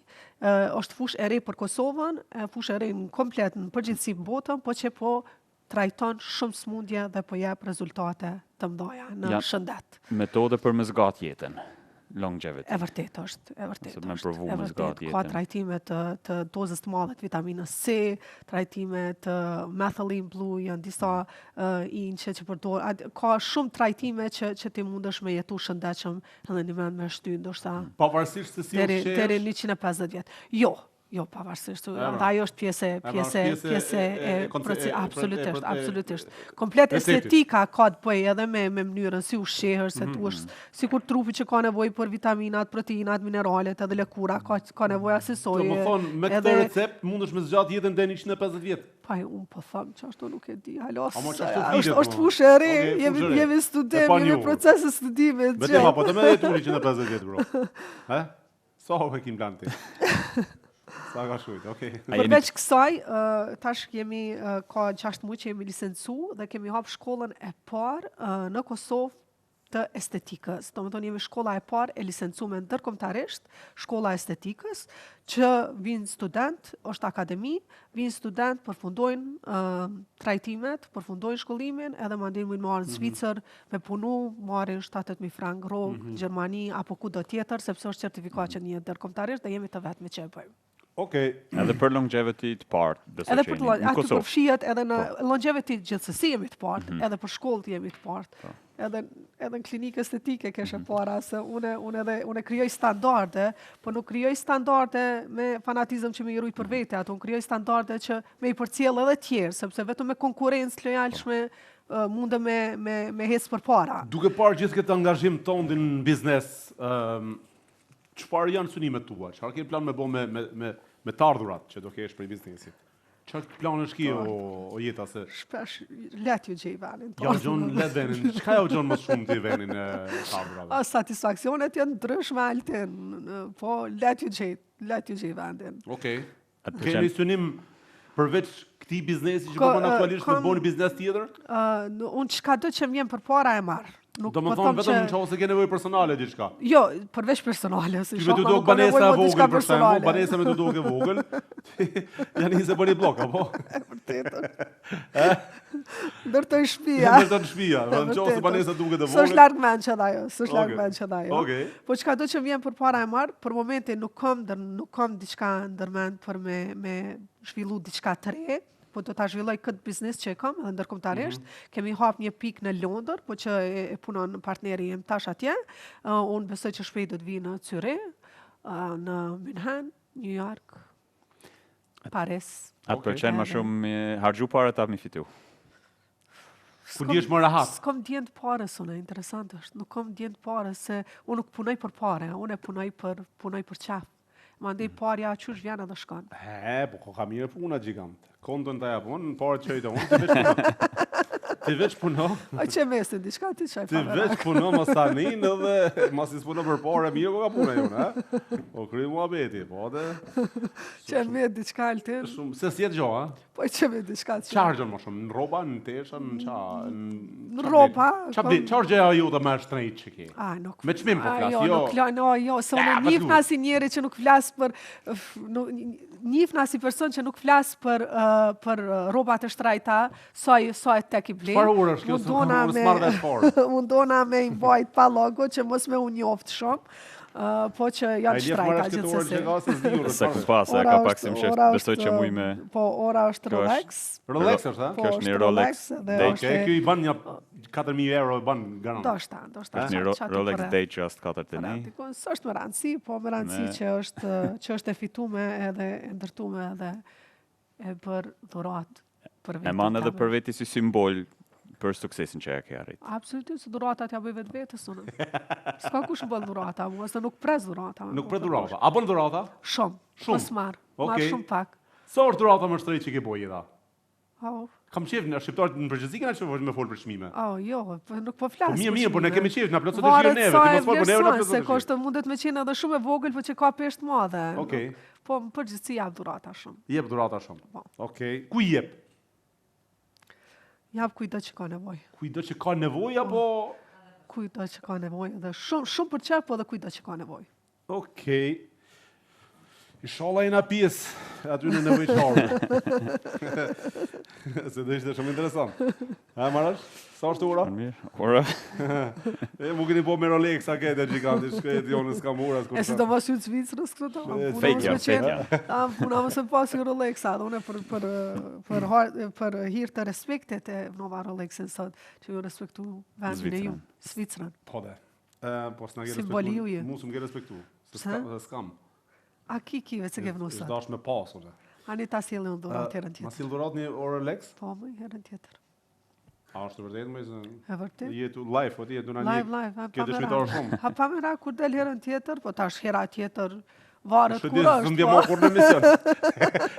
është fush e re për Kosovën, fush e re në komplet në përgjithësi botën, po që po trajton shumë smundje dhe po jep rezultate të mëdha në shëndet. Metode për me zgat jetën. Longevity. E vërtet është. Me provu me zgat jetën. Ka trajtime të dozës të madhe të vitaminës C, trajtime të methylene blue, janë disa inqe që përdor. Ka shumë trajtime që ti mundesh me jetu shëndetshëm edhe në vend me shty, ndoshta Pavarësisht se si ushqesh. Deri 150 vjet. Jo, pavarësisht. Dhe ajo është pjesë e absolutisht. Komplet estetika ka të bëjë edhe me mënyrën si ushqehesh, se tu është sikur trupi që ka nevojë për vitaminat, proteinat, mineralet edhe lëkura, ka nevojë asesoje. Domethënë, me këtë recept mundesh me zgjat jetën deri 150 vjet. Pa, unë po them që ashtu nuk e di. Halos. Është fushë e re, jemi student, jemi proces studimit. Vetëm apo të më jetoni 150 vjet, bro. Sa ho e kim plan ti? Sa ka shujt, okej. Përveç kësaj, tash kemi ka 6 muaj që jemi licencu dhe kemi hap shkollën e parë në Kosovë të estetikës. Domethënë jemi shkolla e parë e licencuar ndërkombëtarisht, shkolla e estetikës, që vinë student, është akademi, vinë student, përfundojnë trajtimet, përfundojnë shkollimin, edhe mandej mund marrin në Zvicër me punu, marrin 70.000 frank rrogë, Gjermani apo kudo tjetër, sepse është certifikat që një ndërkombëtarisht dhe jemi të vetmi që e bëjmë. Okej. Edhe për longevity të partë, besoj edhe që për jeni në Kosovë. përfshihet edhe në longevity gjithsesi jemi të partë, edhe për shkollët jemi të partë. Edhe në klinikë estetike kesha para, se unë krijoj standarde, po nuk krijoj standarde me fanatizëm që me i rujt për vete, ato unë krijoj standarde që me i përcjell edhe tjerë, sepse vetëm me konkurrencë lojalshme mundë me hecë për para. Duke parë gjithë këtë angazhim tonë në biznes, çfarë janë synimet tua? Çfarë ke plan me bo me të ardhurat që do kesh për biznesit? Çfarë planësh ki o jeta se? Shpesh let ju gjej venin. Ja gjon let venin. Çka ja gjon më shumë ti venin e të ardhurave? Satisfaksionet janë ndryshme altin, po let ju gjej vendin. Okej. Keni synim përveç këtij biznesi që po aktualisht të bëni biznes tjetër? Unë çka do që më vjen përpara e marr. Do më thonë vetëm në qovë se ke nevojë personale diçka. Jo, përveç personale. Që me të do banesa e vogël, për shembull, banesa me të do e vogël, janë një se bëni blok, apo? E vërtetë. Ndërtoj shtëpia. Ndërtoj shtëpia, në qovë se banesa duket e vogël. S'është larg mend që ajo, s'është larg mend që ajo. Okej. Po çka do që vjen përpara e marr, për momentin nuk kam diçka ndërmend për me zhvillu diçka të re. Po do ta zhvilloj këtë biznes që e kam edhe ndërkombëtarisht. Kemi hap një pikë në Londër, po që e punon partneri im tash atje. Unë besoj që shpejt do të vi në Zürich, në München, New York, Paris. Atë pëlqen më shumë harxhu parë apo mi fitu? Ku dihesh më rahat? S'kam djent parë, sonë interesant është. Nuk kam djent parë se unë nuk punoj për parë, unë punoj për qaf. Mandej parja qysh vjen edhe shkon. Po ka mirë puna gjigant. Konton të japon, në parë që i të unë, ti veç puno. A që mesin, diçka ti qaj Ti veç puno mas tanin edhe mas i s'puno për parë, mirë ko ka puna jonë, ha? O kry mua beti, po dhe... Që me diçka altin. Se s'jetë gjo, ha? Po që me diçka që... Qarë gjënë më shumë, në roba, në tesha, në qa... Në roba... Qarë gjëja ju të më shtrejt që ki? Nuk... Me qmim po flas, jo, se unë njifna si njeri që nuk flas për... Njifna si person që nuk flas për robat e shtrajta, sa e tek i blen. Çfarë urësh kjo, unë s'marrë vetë parë. Mundona me i mbajt pa logo që mos me unë njoftë shumë. Po që janë shtrajta gjithsesi. Se ku pasë, ka pak si më shef, besoj që muj me... Po, ora është Rolex. Rolex është, ha? Kjo është një Rolex. Kjo i ban një 4.000 euro, i ban garant. Doshta. është një Rolex Datejust 4.1. Së është më rëndësi, po më rëndësi që është e fitume edhe e ndërtume edhe e bër dhuratë për vetën. E man edhe time. për veti si simbol për suksesin që e ke arrit. Absolutisht, se dhuratat ja bëj vetë vetës unë. S'ka kush më bën dhurata, mua se nuk pres dhurata. Nuk pret dhurata. A bën dhurata? Shumë. Shumë? Mos marr. Okej. Marr shumë pak. Sa është dhurata më shtrenjtë që ke bojë jeta? Oh, Kam qef në shqiptarët në përgjithësi kanë qef me fol për çmime. jo, nuk po flas. Po për mirë, po ne çmime. kemi qef, na plotësoj të Varet shijë neve, sa ti e mos fol për neve, na vlerëson, plotësoj se të shijë. koshtë mundet me qenë edhe shumë e vogël, po që ka peshë të madhe. Okej. Po në përgjithësi jap dhurata shumë. Jep dhurata shumë. Po. Okej. Ku i jep? Jap kujdo që ka nevojë. Kujdo që ka nevojë apo Kujdo që ka nevojë dhe shumë për çfarë, po edhe kujdo që ka nevojë. Okej. Inshallah jena pjesë aty në nevojtarë. Se do ishte shumë interesant. Ha, Marash? Sa është ora? Mirë. Ora, Mu keni po me Rolex a këtë gjiganti, shkret jo në s'kam ura. E si do mos ju të Zvicrës këto to? Fejtja, fejtja. Puna mëse pasi Rolexa, dhe une për hir të respektet e nova Rolexin sot, që ju respektu vendin e ju, Zvicrën. Po dhe. Po s'na ke Simboli respektu. ju je. Mu s'm ke respektu. Se Pse? s'kam. A kive që ke vënu Është sot? dash me pas, ose. Ani ta sjellë në dhurat herën Ma tjetër. sill dhurat një Rolex? Po, më herën tjetër. A është të vërtetë më se E vërtet? jetu live, po ti jetu na Live, një. live, ha Ke dëshmitar shumë. Ha pa mëra kur del herën tjetër, po tash hera tjetër varet kur Shëndet, është. s'm vjen më kur në emision.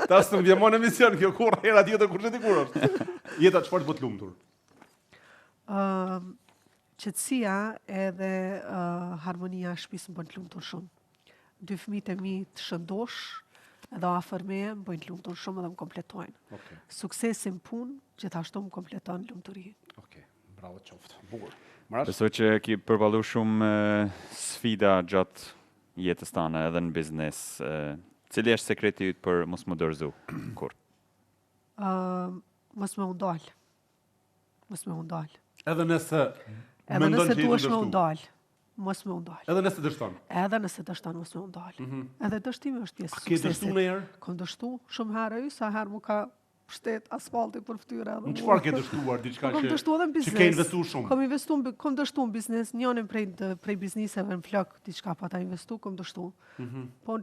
Tas s'm vjen më në emision, kjo kur hera tjetër kur çeti kur është. Jeta çfarë të bëj të lumtur? Qetësia edhe harmonia e shtëpisë më bën të lumtur shumë. 2 fëmijët e mi të shëndosh edhe afër meje më bëjnë të lumtur shumë edhe më kompletojnë. Okej. Suksesin punë gjithashtu më kompleton lumturi. Okej. Bravo qoftë. Bukur. Marash? besoj që ki përballu shumë sfida gjatë jetës tane edhe në biznes. Cili është sekreti yt për mos më dorëzu kur? Mos me undal. Mos me undal. Edhe nëse Edhe mendon nëse që je duhesh me kundërshtu. undal, mos me undal. Edhe nëse dështon. Edhe nëse dështon mos me undal. Edhe dështimi është pjesë e Ke dështu suksesit. në herë? Kam dështu shumë herë, sa herë mu ka shtet asfalti për fytyrë edhe. Në çfarë ke dështuar diçka Kam që dështuar edhe në që biznes. ke investuar shumë? Kam dështuar në biznes, njërin prej bizneseve në flok diçka pa ta investu, kam dështuar. Po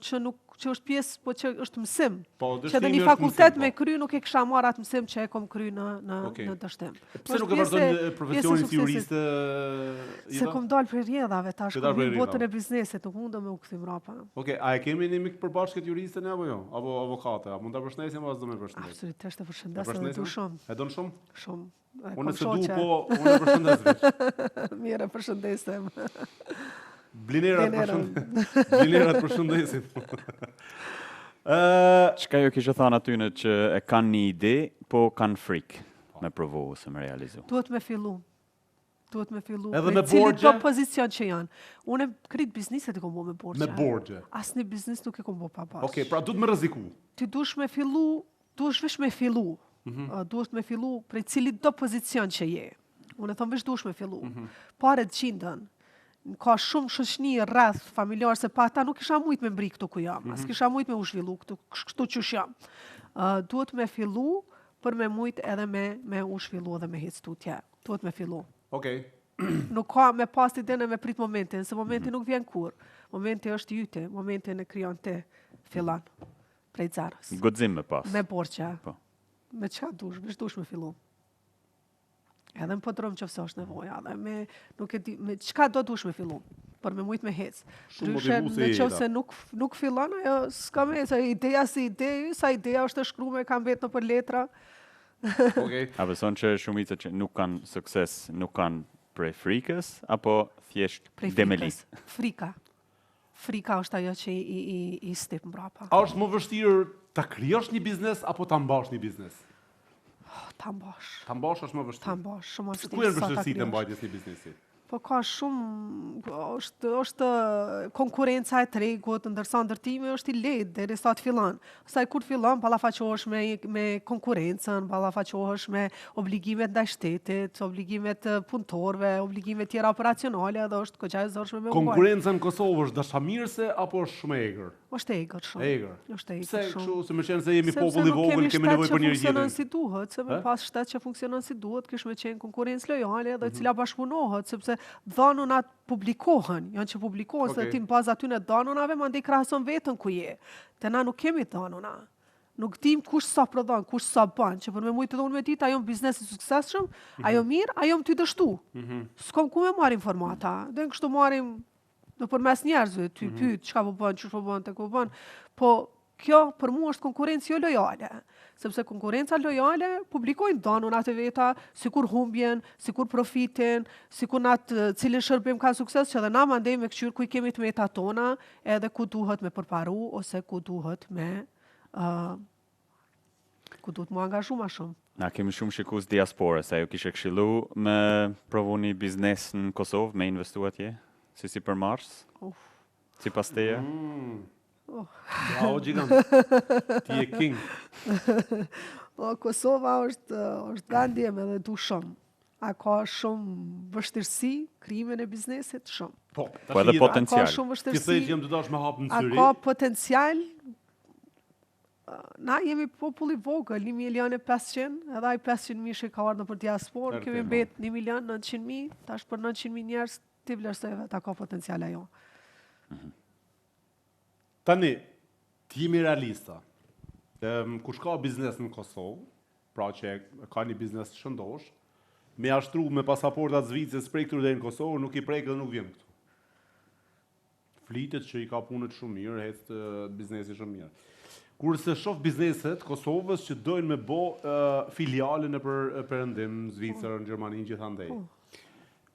që është pjesë, po që është mësim. Po, Që edhe dështimi një është fakultet mësim, me po. kry nuk e kisha marrë atë mësim që e kom kry Okej. në dështim. Pse nuk e vazhdon profesionin si juriste? Se kom dalë prej rjedhave tash, Ke kom dalë prej vinë botën rrjedhave. e biznesit, nuk mundë me u kthim rapa. Okej, a e kemi një mik përbashkët juriste ne apo jo? Apo avokate? A mund ta përshëndesim apo s'do më përshëndes? Absolutisht e E përshëndes edhe përshëndesim? du shumë, E don shumë? shumë. E Unë kom se du, shoqe. po unë e përshëndes veç. Mirë, përshëndesem. Blinerat Blinerat. Blinerat përshëndesim. Çka jo kishe thënë aty në që e kanë një ide, po kanë frikë me provu ose me realizu. Duhet me fillu. Duhet me fillu. Edhe prej me cilit borxhe? do pozicion që janë. Unë krit bizneset e kom bo me borxhe. Me borxhe. Asnjë biznes nuk e kom bo pa borxhe. Okej, pra duhet me rreziku. Ti duhesh me fillu, duhesh vesh me fillu. Duhesh me fillu prej cilit do pozicion që je. Unë e thom vesh duhesh me fillu. Paret gjindën. Ka shumë shoqëni rreth familjar se pa ata nuk kisha mujt me mbri këtu ku jam. As kisha mujt me u zhvillu këtu kështu që jam. Duhet me fillu për me mujt edhe me u zhvillu edhe me hec tutje. Duhet me fillu. Okej. Nuk ka me pas idenë me prit momentin, se momenti nuk vjen kur. Momenti është yti, momentin e krijon ti fillon prej zerës. Guxim me pas. Me borxhe. Po. Me çka dush, veç dush me fillu. Edhe në podrom që është nevoja, edhe nuk e di, me çka do dush me fillu, për me mujt me hec. Shumë Ndryshe, motivuese në jeta. qoftë se nuk fillon, ajo s'ka me, se ideja si ide, sa ideja është e shkruar kam vetë në për letra. Okej. A beson që shumica që nuk kanë sukses, nuk kanë prej frikës, apo thjesht Prej demeli? frikës. Frika. Frika është ajo që i stip mbrapa. A është më vështirë ta krijosh një biznes apo ta mbash një biznes? Ta mbash. Ta mbash është më vështirë. Ta mbash, shumë Se vështirë. ku janë sa ta vështirësitë e krijosh. mbajtjes një biznesi? Po ka shumë, është konkurenca e tregut, ndërsa ndërtimi është i lehtë derisa të fillon. Sa kur fillon, ballafaqohesh me konkurrencën, ballafaqohesh me obligimet ndaj shtetit, obligimet të punëtorëve, obligimet tjera operacionale, dhe është goxha e zorshme me u bërë. Konkurenca në Kosovë është dashamirëse apo është shumë e egër? Është e egër shumë. Egër. Është e Pse egër shumë. kështu, se më qenë se jemi Sepse popull i nuk vogël, kemi nevojë për njëri shtet që funksionon tjetrin. si duhet, se me Eh? pas shtet që funksionon si duhet, kish me qenë konkurrencë lojale dhe cila bashkëpunohet, sepse dhanunat publikohen, janë që publikohen, se Okej. ti në bazë aty në dhanunave, mandej krahason vetën ku je. Te na nuk kemi dhanuna. Nuk dim kush sa prodhon, kush sa bën, që për me mujtë edhe unë me ditë, ajo në biznes i suksesshëm, ajo mirë, ajo më ty dështu. S'kom ku me marr informata, dhe në kështu marrim në përmes njerëzve, ty pyet, çka po bën, çush po bën, tek po bën, po kjo për mua është konkurrencë jo lojale, sepse konkurrenca lojale publikojnë dhënat e veta, sikur humbjen, sikur profitin, sikur në atë cilin shërbim ka sukses, që edhe na mandej me këshyr ku i kemi të metat tona, edhe ku duhet me përparu, ose ku duhet me ku duhet mu angazhu ma shumë. Na kemi shumë shikues diasporës, ajo kishe këshillu me provu një biznes në Kosovë, me investu atje, si për Mars, si pas teje. Bravo, gjigant. Ti je king. Kosova është vendi em edhe du shumë. A ka shumë vështirësi, krimin e biznesit, shumë. Po edhe potencial. A ka shumë Ti thej vështirësi, që jam të dash me hap në a syri. ka potencial. Na jemi popull i vogël, 1.500.000, edhe ai 500.000 që ka ardhur për diasporë, kemi mbet 1.900.000, tash për 900.000 njerëz ti vlerësoj vetë ka potencial ajo. Tani, ti jemi realista. Kush ka biznes në Kosovë, pra që ka një biznes të shëndosh, me ashtru me pasaportat Zvicrës prej këtu deri në Kosovë, nuk i prek dhe nuk vjen këtu. Flitet që i ka punët shumë mirë, hecë biznesi shumë mirë. Kurse shoh bizneset Kosovës që dojnë me bo filiale në Perëndim, Zvicër, në Gjermani, gjithandej.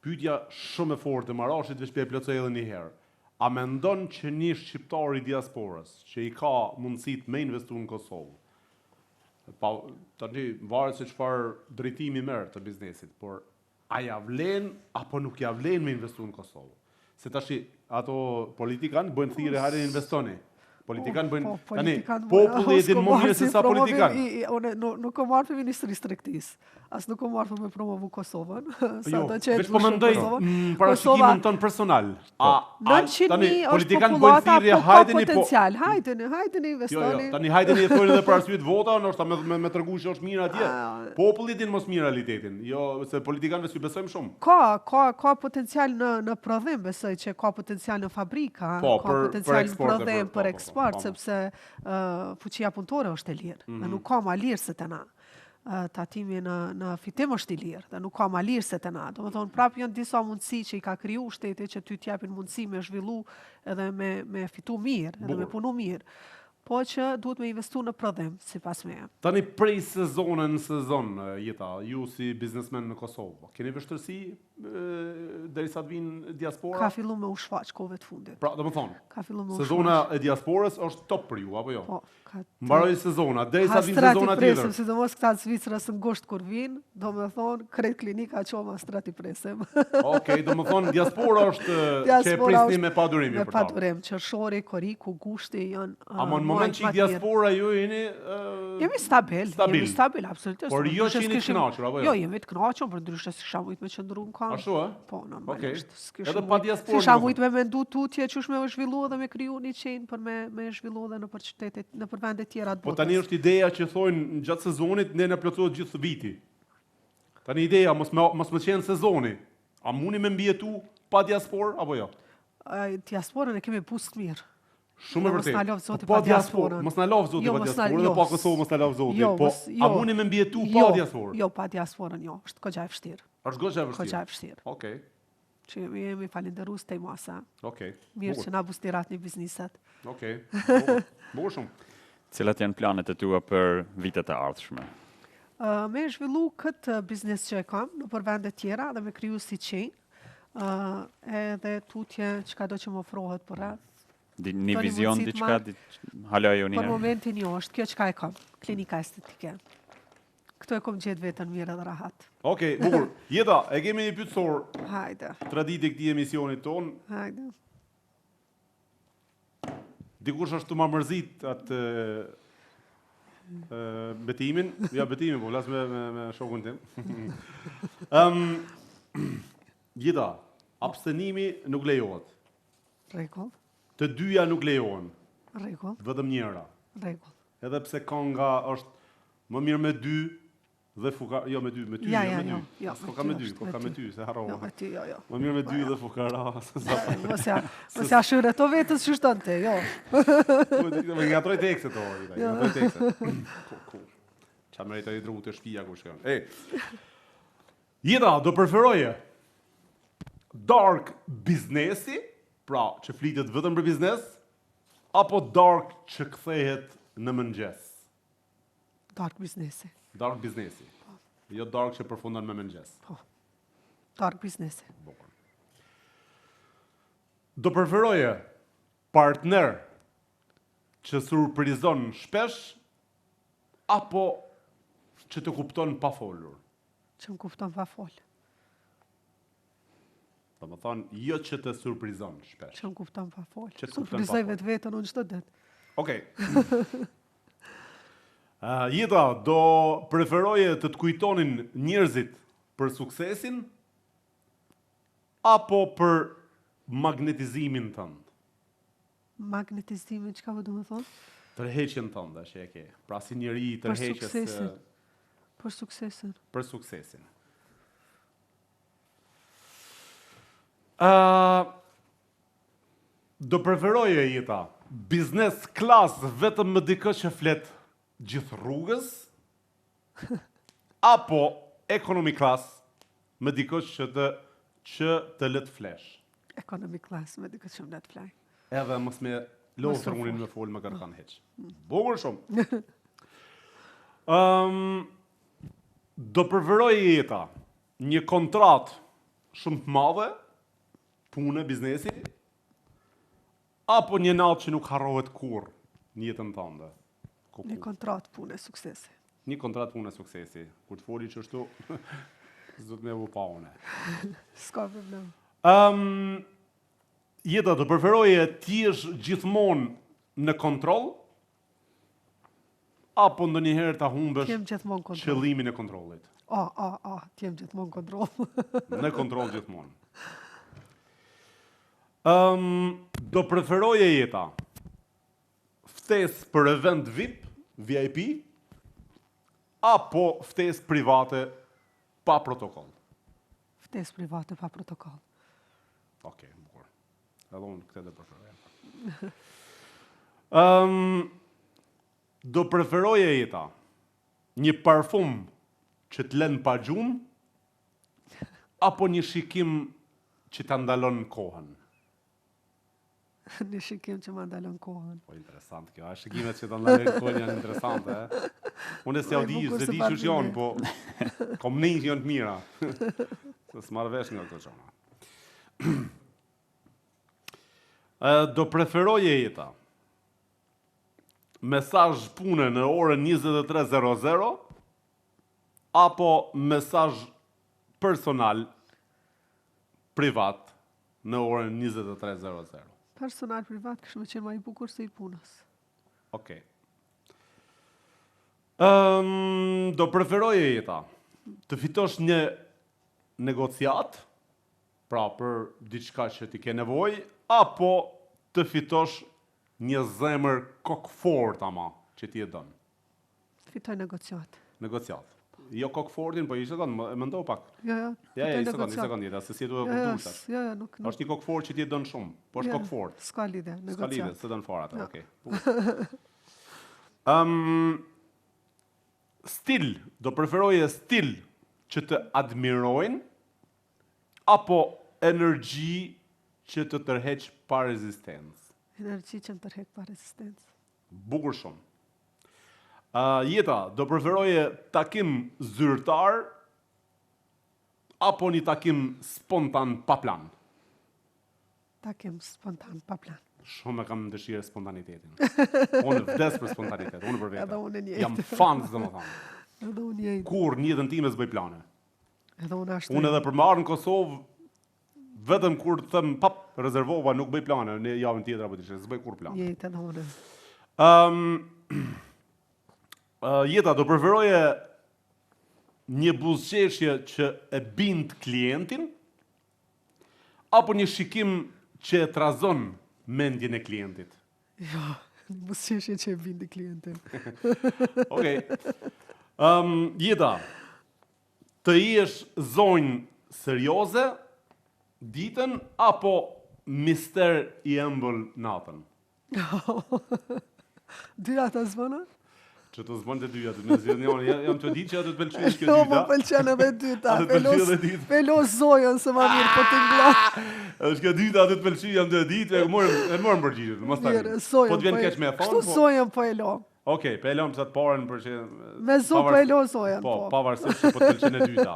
Pyetja shumë e fortë e Marashit veç për plotësoj edhe një herë. A mendon që një shqiptar i diasporës që i ka mundësit me investu në Kosovë, tani varet se çfarë drejtimi merr të biznesit, por a ja vlen apo nuk ja vlen me investu në Kosovë? Se tash ato politikan bëjnë thirrje hajde investoni. Politikan bëjnë tani populli e din më mirë se sa politikan. Unë nuk kam marrë për ministrisë të tregtisë. As nuk kam marrë për me promovu Kosovën. Jo, veç po mendoj parashikimin ton personal. Tani politikan bëjnë thirrje hajdeni potencial. Hajdeni investoni. Jo, tani hajdeni e thonë edhe për arsye të vota, ndoshta me tregu që është mirë atje. Populli din mos mirë realitetin. Jo, se politikanëve s'u besojmë shumë. Ka potencial në prodhim, besoj që ka potencial në fabrika, ka potencial në prodhim për eksport, sepse fuqia punëtore është e lirë, dhe nuk ka ma lirë se të na. Tatimi në fitim është i lirë, dhe nuk ka ma lirë se të na. Do më thonë, prapë janë disa mundësi që i ka kriju shteti që ty t'japin mundësi me zhvillu edhe me fitu mirë, edhe me punu mirë. Po që duhet me investu në prodhim, si pas me. Tani prej sezone në sezon, Jeta, ju si biznesmen në Kosovë, keni vështërsi derisa të vinë diaspora? Ka fillu me u shfaq kohëve të fundit. Pra, do më thonë, Ka fillu me u shfaq. sezona e diasporës është top për ju, apo jo? Po, Mbaroj sezona, derisa vinë sezona tjetër. Sidomos këta të Zvicrës në gusht kur vinë, do me thonë, krejt klinika qoma strati presim. Okej, do më thonë, diaspora është që e prisni me padurimi për ta. Me padurim, qërshori, koriku, gushti janë Ama në moment që i diaspora ju jeni... Jemi stabil, absolutisht. Por jo që jeni të kënaqur, apo jo? Jo, jemi të kënaqur, për ndryshe si kisha mujt me qëndru në kam. Ashtu, e? Po, normalisht. Edhe pa diasporë. Si kisha mujt me mendu tutje që është me zhvillu dhe me kriju një qenë për me zhvillu dhe në për qytetet, në për vendet tjera të botës. Po tani është ideja që thonë gjatë sezonit ne na plotësohet gjithë viti. Tani ideja mos më qenë sezoni. A mundi me mbjetu pa diasporë apo jo? Diasporën e kemi pusë mirë. Shumë e vërtetë. Mos na lov zoti pa diasporën. Mos na lov zoti pa diasporën, dhe pa Kosovë mos na lov zoti. Po a mundi me mbjetu pa diasporën? Jo, pa diasporën jo, është goxha e vështirë. Është goxha e vështirë. Goxha e vështirë. Okej. Që jemi falenderues te masa. Okej. Mirë që na bustirat një bizneset. Okej. Bukur shumë. Cilat janë planet e tua për vitet e ardhshme? Me zhvillu këtë biznes që e kam në për vendet tjera dhe me kriju si qenë, edhe tutje çka do që më ofrohet për rreth. Një vizion diçka, hala jo një Për herë. momentin jo, është kjo çka e kam, klinika estetike. Këto e kom gjetë vetën mirë dhe rahat. Okej, bukur. Jeta, e kemi një pyetësor Hajde, traditë këtij emisionit ton. hajde. Dikush është të ma mërzit atë betimin, ja betimin, po, las me shokun tim. Jeta, abstenimi nuk lejohet. Rregull, Të dyja nuk lejohen, rregull, vetëm njëra. rregull. Edhe pse kënga është më mirë me dy, Dhe fukara, jo me dy, me ty, Ja, jo ja, me dy. jo, S'po ka me dy, po ka me ty, se harrova. Jo, me ty, jo. Më mirë me dy dhe fukara. Mos ja shyrë to vetës shishton te, jo. Me ngatroj tekstet o, ngatroj tekstet. Cool. Qa merita i dru të shtëpia ku shkon. Jeta, do preferoje dark biznesi, pra që flitet vetëm për biznes, apo dark që kthehet në mëngjes? Dark biznesi. Dark biznesi. Jo dark që përfundon me mëngjes. Po. Dark biznesi. Do preferoje partner që surprizon shpesh apo që të kupton pa folur? Që më kupton pa fol. Do më thonë, jo që të surprizon shpesh. Që më kupton pa fol. Që të kupton pa Surprizoj fol. vetën unë çdo ditë. Okej. Jeta, do preferoje të të kujtonin njerëzit për suksesin apo për magnetizimin tënd? Magnetizimin, çka do të thonë? Tërheqjen tënde që e ke. Pra si njeri Për tërheqjes suksesin. Për suksesin. për suksesin. Do preferoje Jeta biznes klas vetëm me dikë që flet gjithë rrugës apo ekonomi klas me dikë që të let flesh. Economy class me dikë që më let flaj. Edhe mos me Mos lofër u unin fol. me fol me kërkan heq. Bukur shumë. Do preferoje Jeta një kontrat shumë të madhe, pune, biznesi, apo një natë që nuk harrohet kur në jetën tënde? Një kontrat pune suksesi. Një kontrat pune suksesi. Kur të foli që shtu, zot me vu pa une. S'ka problem. Jeta, do preferoje ti jesh gjithmonë në kontroll, apo ndonjëherë ta humbesh T'jem gjithmonë kontroll. qëllimin e kontrollit? T'jem gjithmonë kontroll. Në kontroll gjithmonë. Do preferoje Jeta ftesë për event VIP, apo ftesë private pa protokoll? Ftesë private pa protokoll. Okej, bukur. Edhe unë këtë do preferoja. Do preferoje Jeta një parfum që të lën pa gjumë, apo një shikim që ta ndalon kohën? Një shikim që ma ndalon kohën. Po interesant kjo, a shikimet që të ndalojnë kohën janë interesante, e? Unë s'ja di, bukur se se di bardhë që janë, po kom një që janë të mira. Se s'marrë vesh nga këto qona. Do preferoje Jeta mesazh pune në orën 23:00 apo mesazh personal privat në orën 23:00? Personal privat kështë me qenë ma i bukur se i punës. Okej. Do preferoje Jeta të fitosh një negociat, pra për diçka që ti ke nevojë, apo të fitosh një zemër kokfort ama që ti e don? Fitoj negociat. Negociat. Jo kokfortin, po ishte tonë, e mendo pak. Jo, Ja, fitoj një negociat. sekond Jeta, se si e duhet Jo, kuptuar tash. jo, nuk. Është një kokfort që ti e don shumë, po është Jo, kokfort. S'ka lidhje, S'ka lidhje, negociat. se don fare atë, Jo. okej. Stil, do preferoje stil që të admirojnë, apo energji që të tërheq pa rezistencë? Energji që më tërhek pa rezistencë. Bukur shumë. Jeta, do preferoje takim zyrtar, apo një takim spontan pa plan? Takim spontan, pa plan. Shumë e kam dëshirë spontanitetin. Unë vdes për spontanitet, unë për Edhe unë vete. njëjtë. Jam fan, se më thonë. Edhe unë jejtë. Kur në jetën time s'bëj plane. Edhe unë ashtu. Unë edhe për marrë në Kosovë, vetëm kur të them pap, rezervova, nuk bëj plane, në javën tjetër apo diçka, s'bëj kur plane. Jejtë edhe unë. Jeta, do preferoje një buzëqeshje që e bind klientin, apo një shikim që e trazon mendjen e klientit? Jo, buzëqeshje që e bindi klientin. Okej. Jeta, të jesh zonjë serioze ditën apo mister i ëmbël natën? Dyja ta zbënë? Që të zbën të dyja, të në zhjith njënë, jam të ditë që atë të pëlqysh kjo Jo, dyta. më pëlqen edhe dyta. Atë të pëlqy edhe dyta. Pelos zojën se ma mirë po të ngla. Është kjo dyta atë të pëlqy, jam të ditë, e morëm përgjigjet, mos ta Mirë, di. zojën Po të vjen keq me e thonë, Kështu zojën po e lo. Okej, pe e lëm sa të parën për që Me zo po e lo zojën. Po, pavarësisht që po të pëlqen e dyta.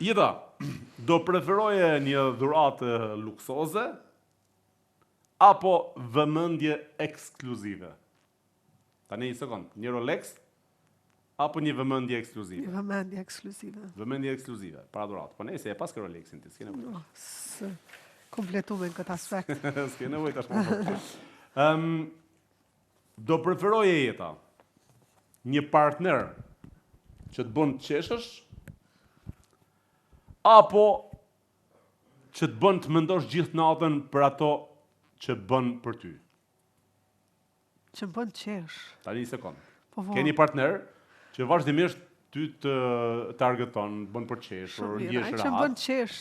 Jeta, do preferoje një dhuratë luksoze apo vëmendje ekskluzive? Tani një sekond, një Rolex apo një vëmendje ekskluzive? Një vëmendje ekskluzive. Vëmendje ekskluzive, para dhuratë. Po nejse, e pas ke Rolexin ti, s'ke nevojë. Kompletume në këtë aspekt. S'ke nevojë tash më. Do preferoje Jeta një partner që të bën të qeshësh apo që të bën të mendosh gjithë natën për ato që bën për ty? Që më bën qesh. Tani një sekond. Po, Ke një partner që vazhdimisht ty të targeton, bën për qeshur, Shumë mirë. ndjesh Ai që më bën rahat, qesh.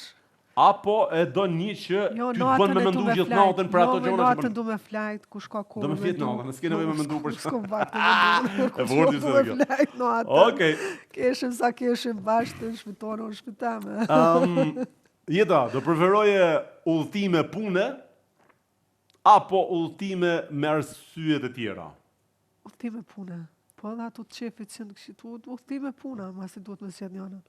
apo e do një që ty të bën me mendu gjithë natën për ato Jo, me gjëra që natën bën. du me flajt, ku shka ku. Do me flet natën, s'ke nevojë me mendu për S'kom vakt me mendu. E vërtetë se kjo. Me flajt natën. Okej. Keshim sa keshim bashkë, shpitonë, unë shpitame. Jeta, do preferoje udhëtime pune apo udhëtime me arsye të tjera? Udhëtime pune. Po edhe ato të qefit që në kështu, udhëtime puna, ma si duhet me sjet njënën.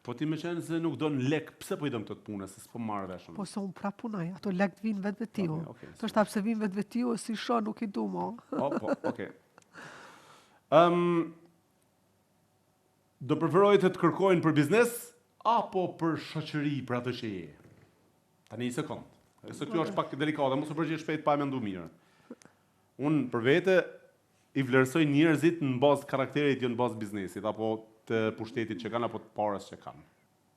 Po ti me qenë se nuk do në lek, pse po i dëm të pune, se s'po marrë veshëm? Po se unë pra punaj, ato lek të vinë vetë vetiu. Okej, Të është apse vinë vetë vetiu, si sho nuk i du mo. Po, okej. Do preferoje të kërkojnë për biznes apo për shoqëri, për atë që je? Tani një sekond. Se kjo është pak delikate, mos u përgjigj shpejt pa mendu mirë. Unë për vete i vlerësoj njerëzit në bazë karakterit, jo në bazë biznesit, apo të pushtetit që kanë, apo të parës që kanë.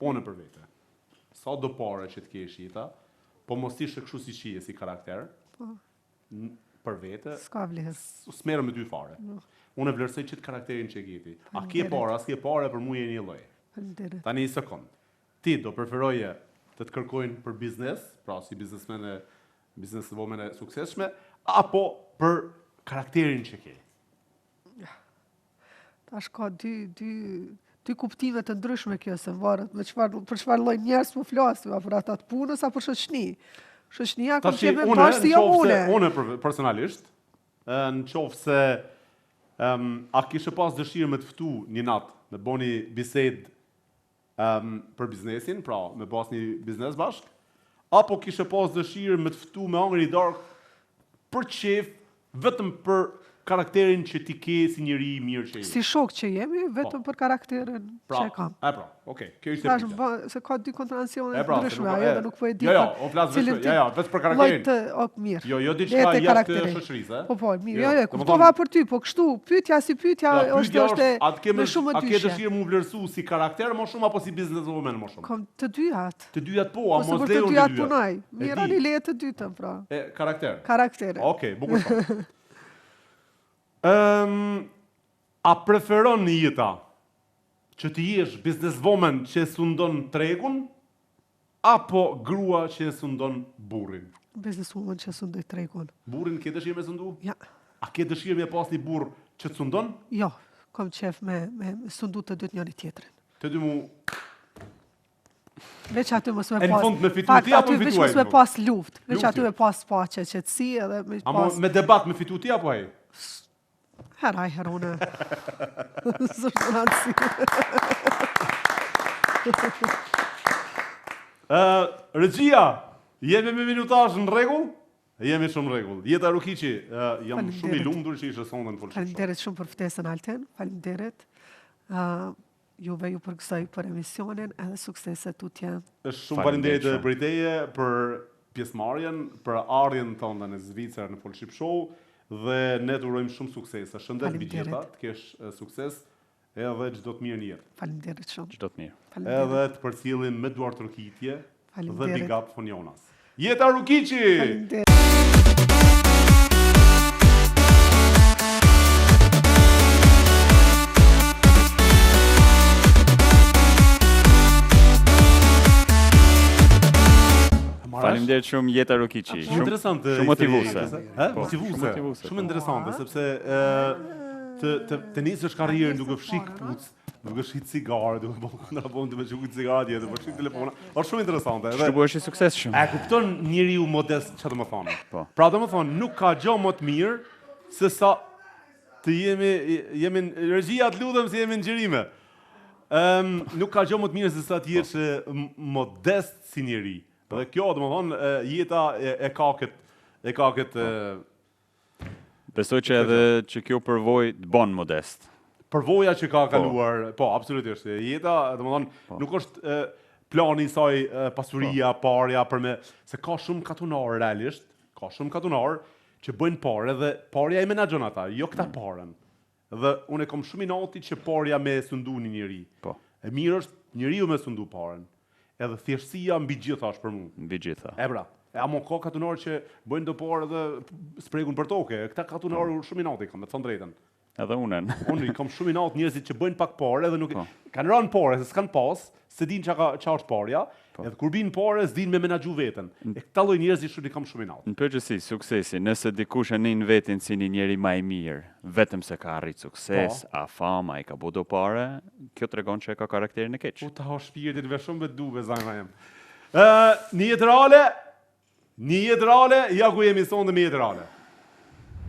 Po në për vete. Sa do pare që të kesh Jeta, po mos ishe kështu si qije si karakter, për vete, S'ka vles. s'merrem me ty fare. Unë e vlerësoj që të karakterin që gjeti. A ke para, s'ke para, për mu je një lloj. Faleminderit. Tani një sekond. Ti do preferoje të të kërkojnë për biznes, pra si bizneswoman e suksesshme, apo për karakterin që ke? Tash ka dy kuptime të ndryshme kjo se varet me për çfarë lloj njerëz po flasim, a për ata të punës apo për shoqëni. Shoqënia ka qenë me bashkë si jo une. Unë personalisht, në qoftë se a kishe pas dëshirë me të ftu një natë, me boni bisedë për biznesin, pra me pas një biznes bashk, apo kishe pas dëshirë me të ftu me hangër i darkë për qef, vetëm për karakterin që ti ke si njëri i mirë që je. Si shok që jemi, vetëm për karakterin që e kam. Okej, kjo ishte Tash pyetja. se ka dy kontrancione Pra, ndryshme, se ajo dhe nuk po e di. Jo, o flas vetëm për karakterin. Mirë. Jo, diçka jashtë shoqërisë, Po, mirë, jo, kuptova për ty, po kështu, pyetja si pyetja është me shumë a ke dyshe. dëshirë mu vlerësu si karakter më shumë apo si businesswoman më shumë? Kam të dyat. Të dyjat po, a Ose mos për të lejon dyat të dyjat. punoj. E Mira di. një leje të dytën, pra. Karakter. Karaktere. Okej, bukur shumë. A preferon një Jeta që të jesh businesswoman që e sundon tregun apo grua që e sundon burrin? Businesswoman që sundoj tregun. Burrin ke dëshirë me sundu? Ja. A ke dëshirë me pas një burr që të sundon? Jo, kam qef me sundu të dytë njëri tjetrin. Të dy mu Veç aty mos me E në pas. fund me fitu Fakt, ti apo aty me veç fitu ai, mos me po? pas luftë. Veç Lufti. aty me pas paqe, qetësi edhe me Amo pas me debat me fitu ti apo ai? heraj herone. S'është rëndësi. Regjia, jemi me minutazh në rregull? Jemi shumë në rregull. Jeta Rukiqi, jam shumë i lumtur që ishe sonde në folshëm. Faleminderit shumë për ftesën Alten. Faleminderit. Juve ju përgëzoj për emisionin edhe suksese tutje. Është shumë faleminderit për ideje, për pjesëmarrjen, për ardhjen tonë në Zvicër në Folship Show dhe ne të urojmë shumë suksese. Shëndet mbi gjitha, të kesh sukses edhe çdo të mirë në jetë. Faleminderit shumë. Çdo të mirë. Edhe të përcjellim me duar trokitje dhe Faleminderit. big up von Jonas. Jeta Rukiqi! Faleminderit. Faleminderit shumë Jeta Rukiqi. Shumë interesante. Shumë motivuese. Motivuese. Shumë interesante sepse të nisësh karrierën duke fshik puc, duke shit cigare, duke bën kontraband, duke shit cigare tjetër, duke shit telefona. Është shumë interesante. Kështu bëhesh i suksesshëm. E kupton njeriu modest çfarë do të thonë? Po. Pra do të thonë nuk ka gjë më të mirë se sa të jemi regjia të lutem se jemi në xhirime. Nuk ka gjë më të mirë se sa të jesh modest si njeri. Dhe kjo do të thonë Jeta e ka këtë Besoj që edhe që kjo përvojë të bën modest. Përvoja që ka kaluar, po, absolutisht. Jeta, domethënë, nuk është plani i saj pasuria, parja se ka shumë katunar realisht, ka shumë katunar që bëjnë parë dhe parja i menaxhon ata, jo këta parën. Dhe unë kam shumë i nati që parja me sundu një njeri. Po. E mirë është njeriu me sundu parën. Edhe thjeshtësia mbi gjitha është për mua. Mbi gjitha. E pra. Amo ka katunar që bëjnë do parë dhe spregun për toke. Këta katunar shumë i nati kam, me të thënë drejtën. Edhe unen. Unë kam shumë i natë njerëzit që bëjnë pak parë edhe nuk kanë rënë parë, se s'kan pas, se din çka është parja, edhe kur bin parë s'din me menaxhu veten. E këta lloj njerëzish shumë i kam shumë i natë. Në përgjithësi, suksesi, nëse dikush e nin vetin si një njeri më i mirë, vetëm se ka arrit sukses, a fama, i ka bodo pare, kjo tregon që ka karakterin e keq. Po ta ha shpirtin vetë shumë vetë duve zajma jam. Një jetë reale, ja ku jemi sonë me jetë reale.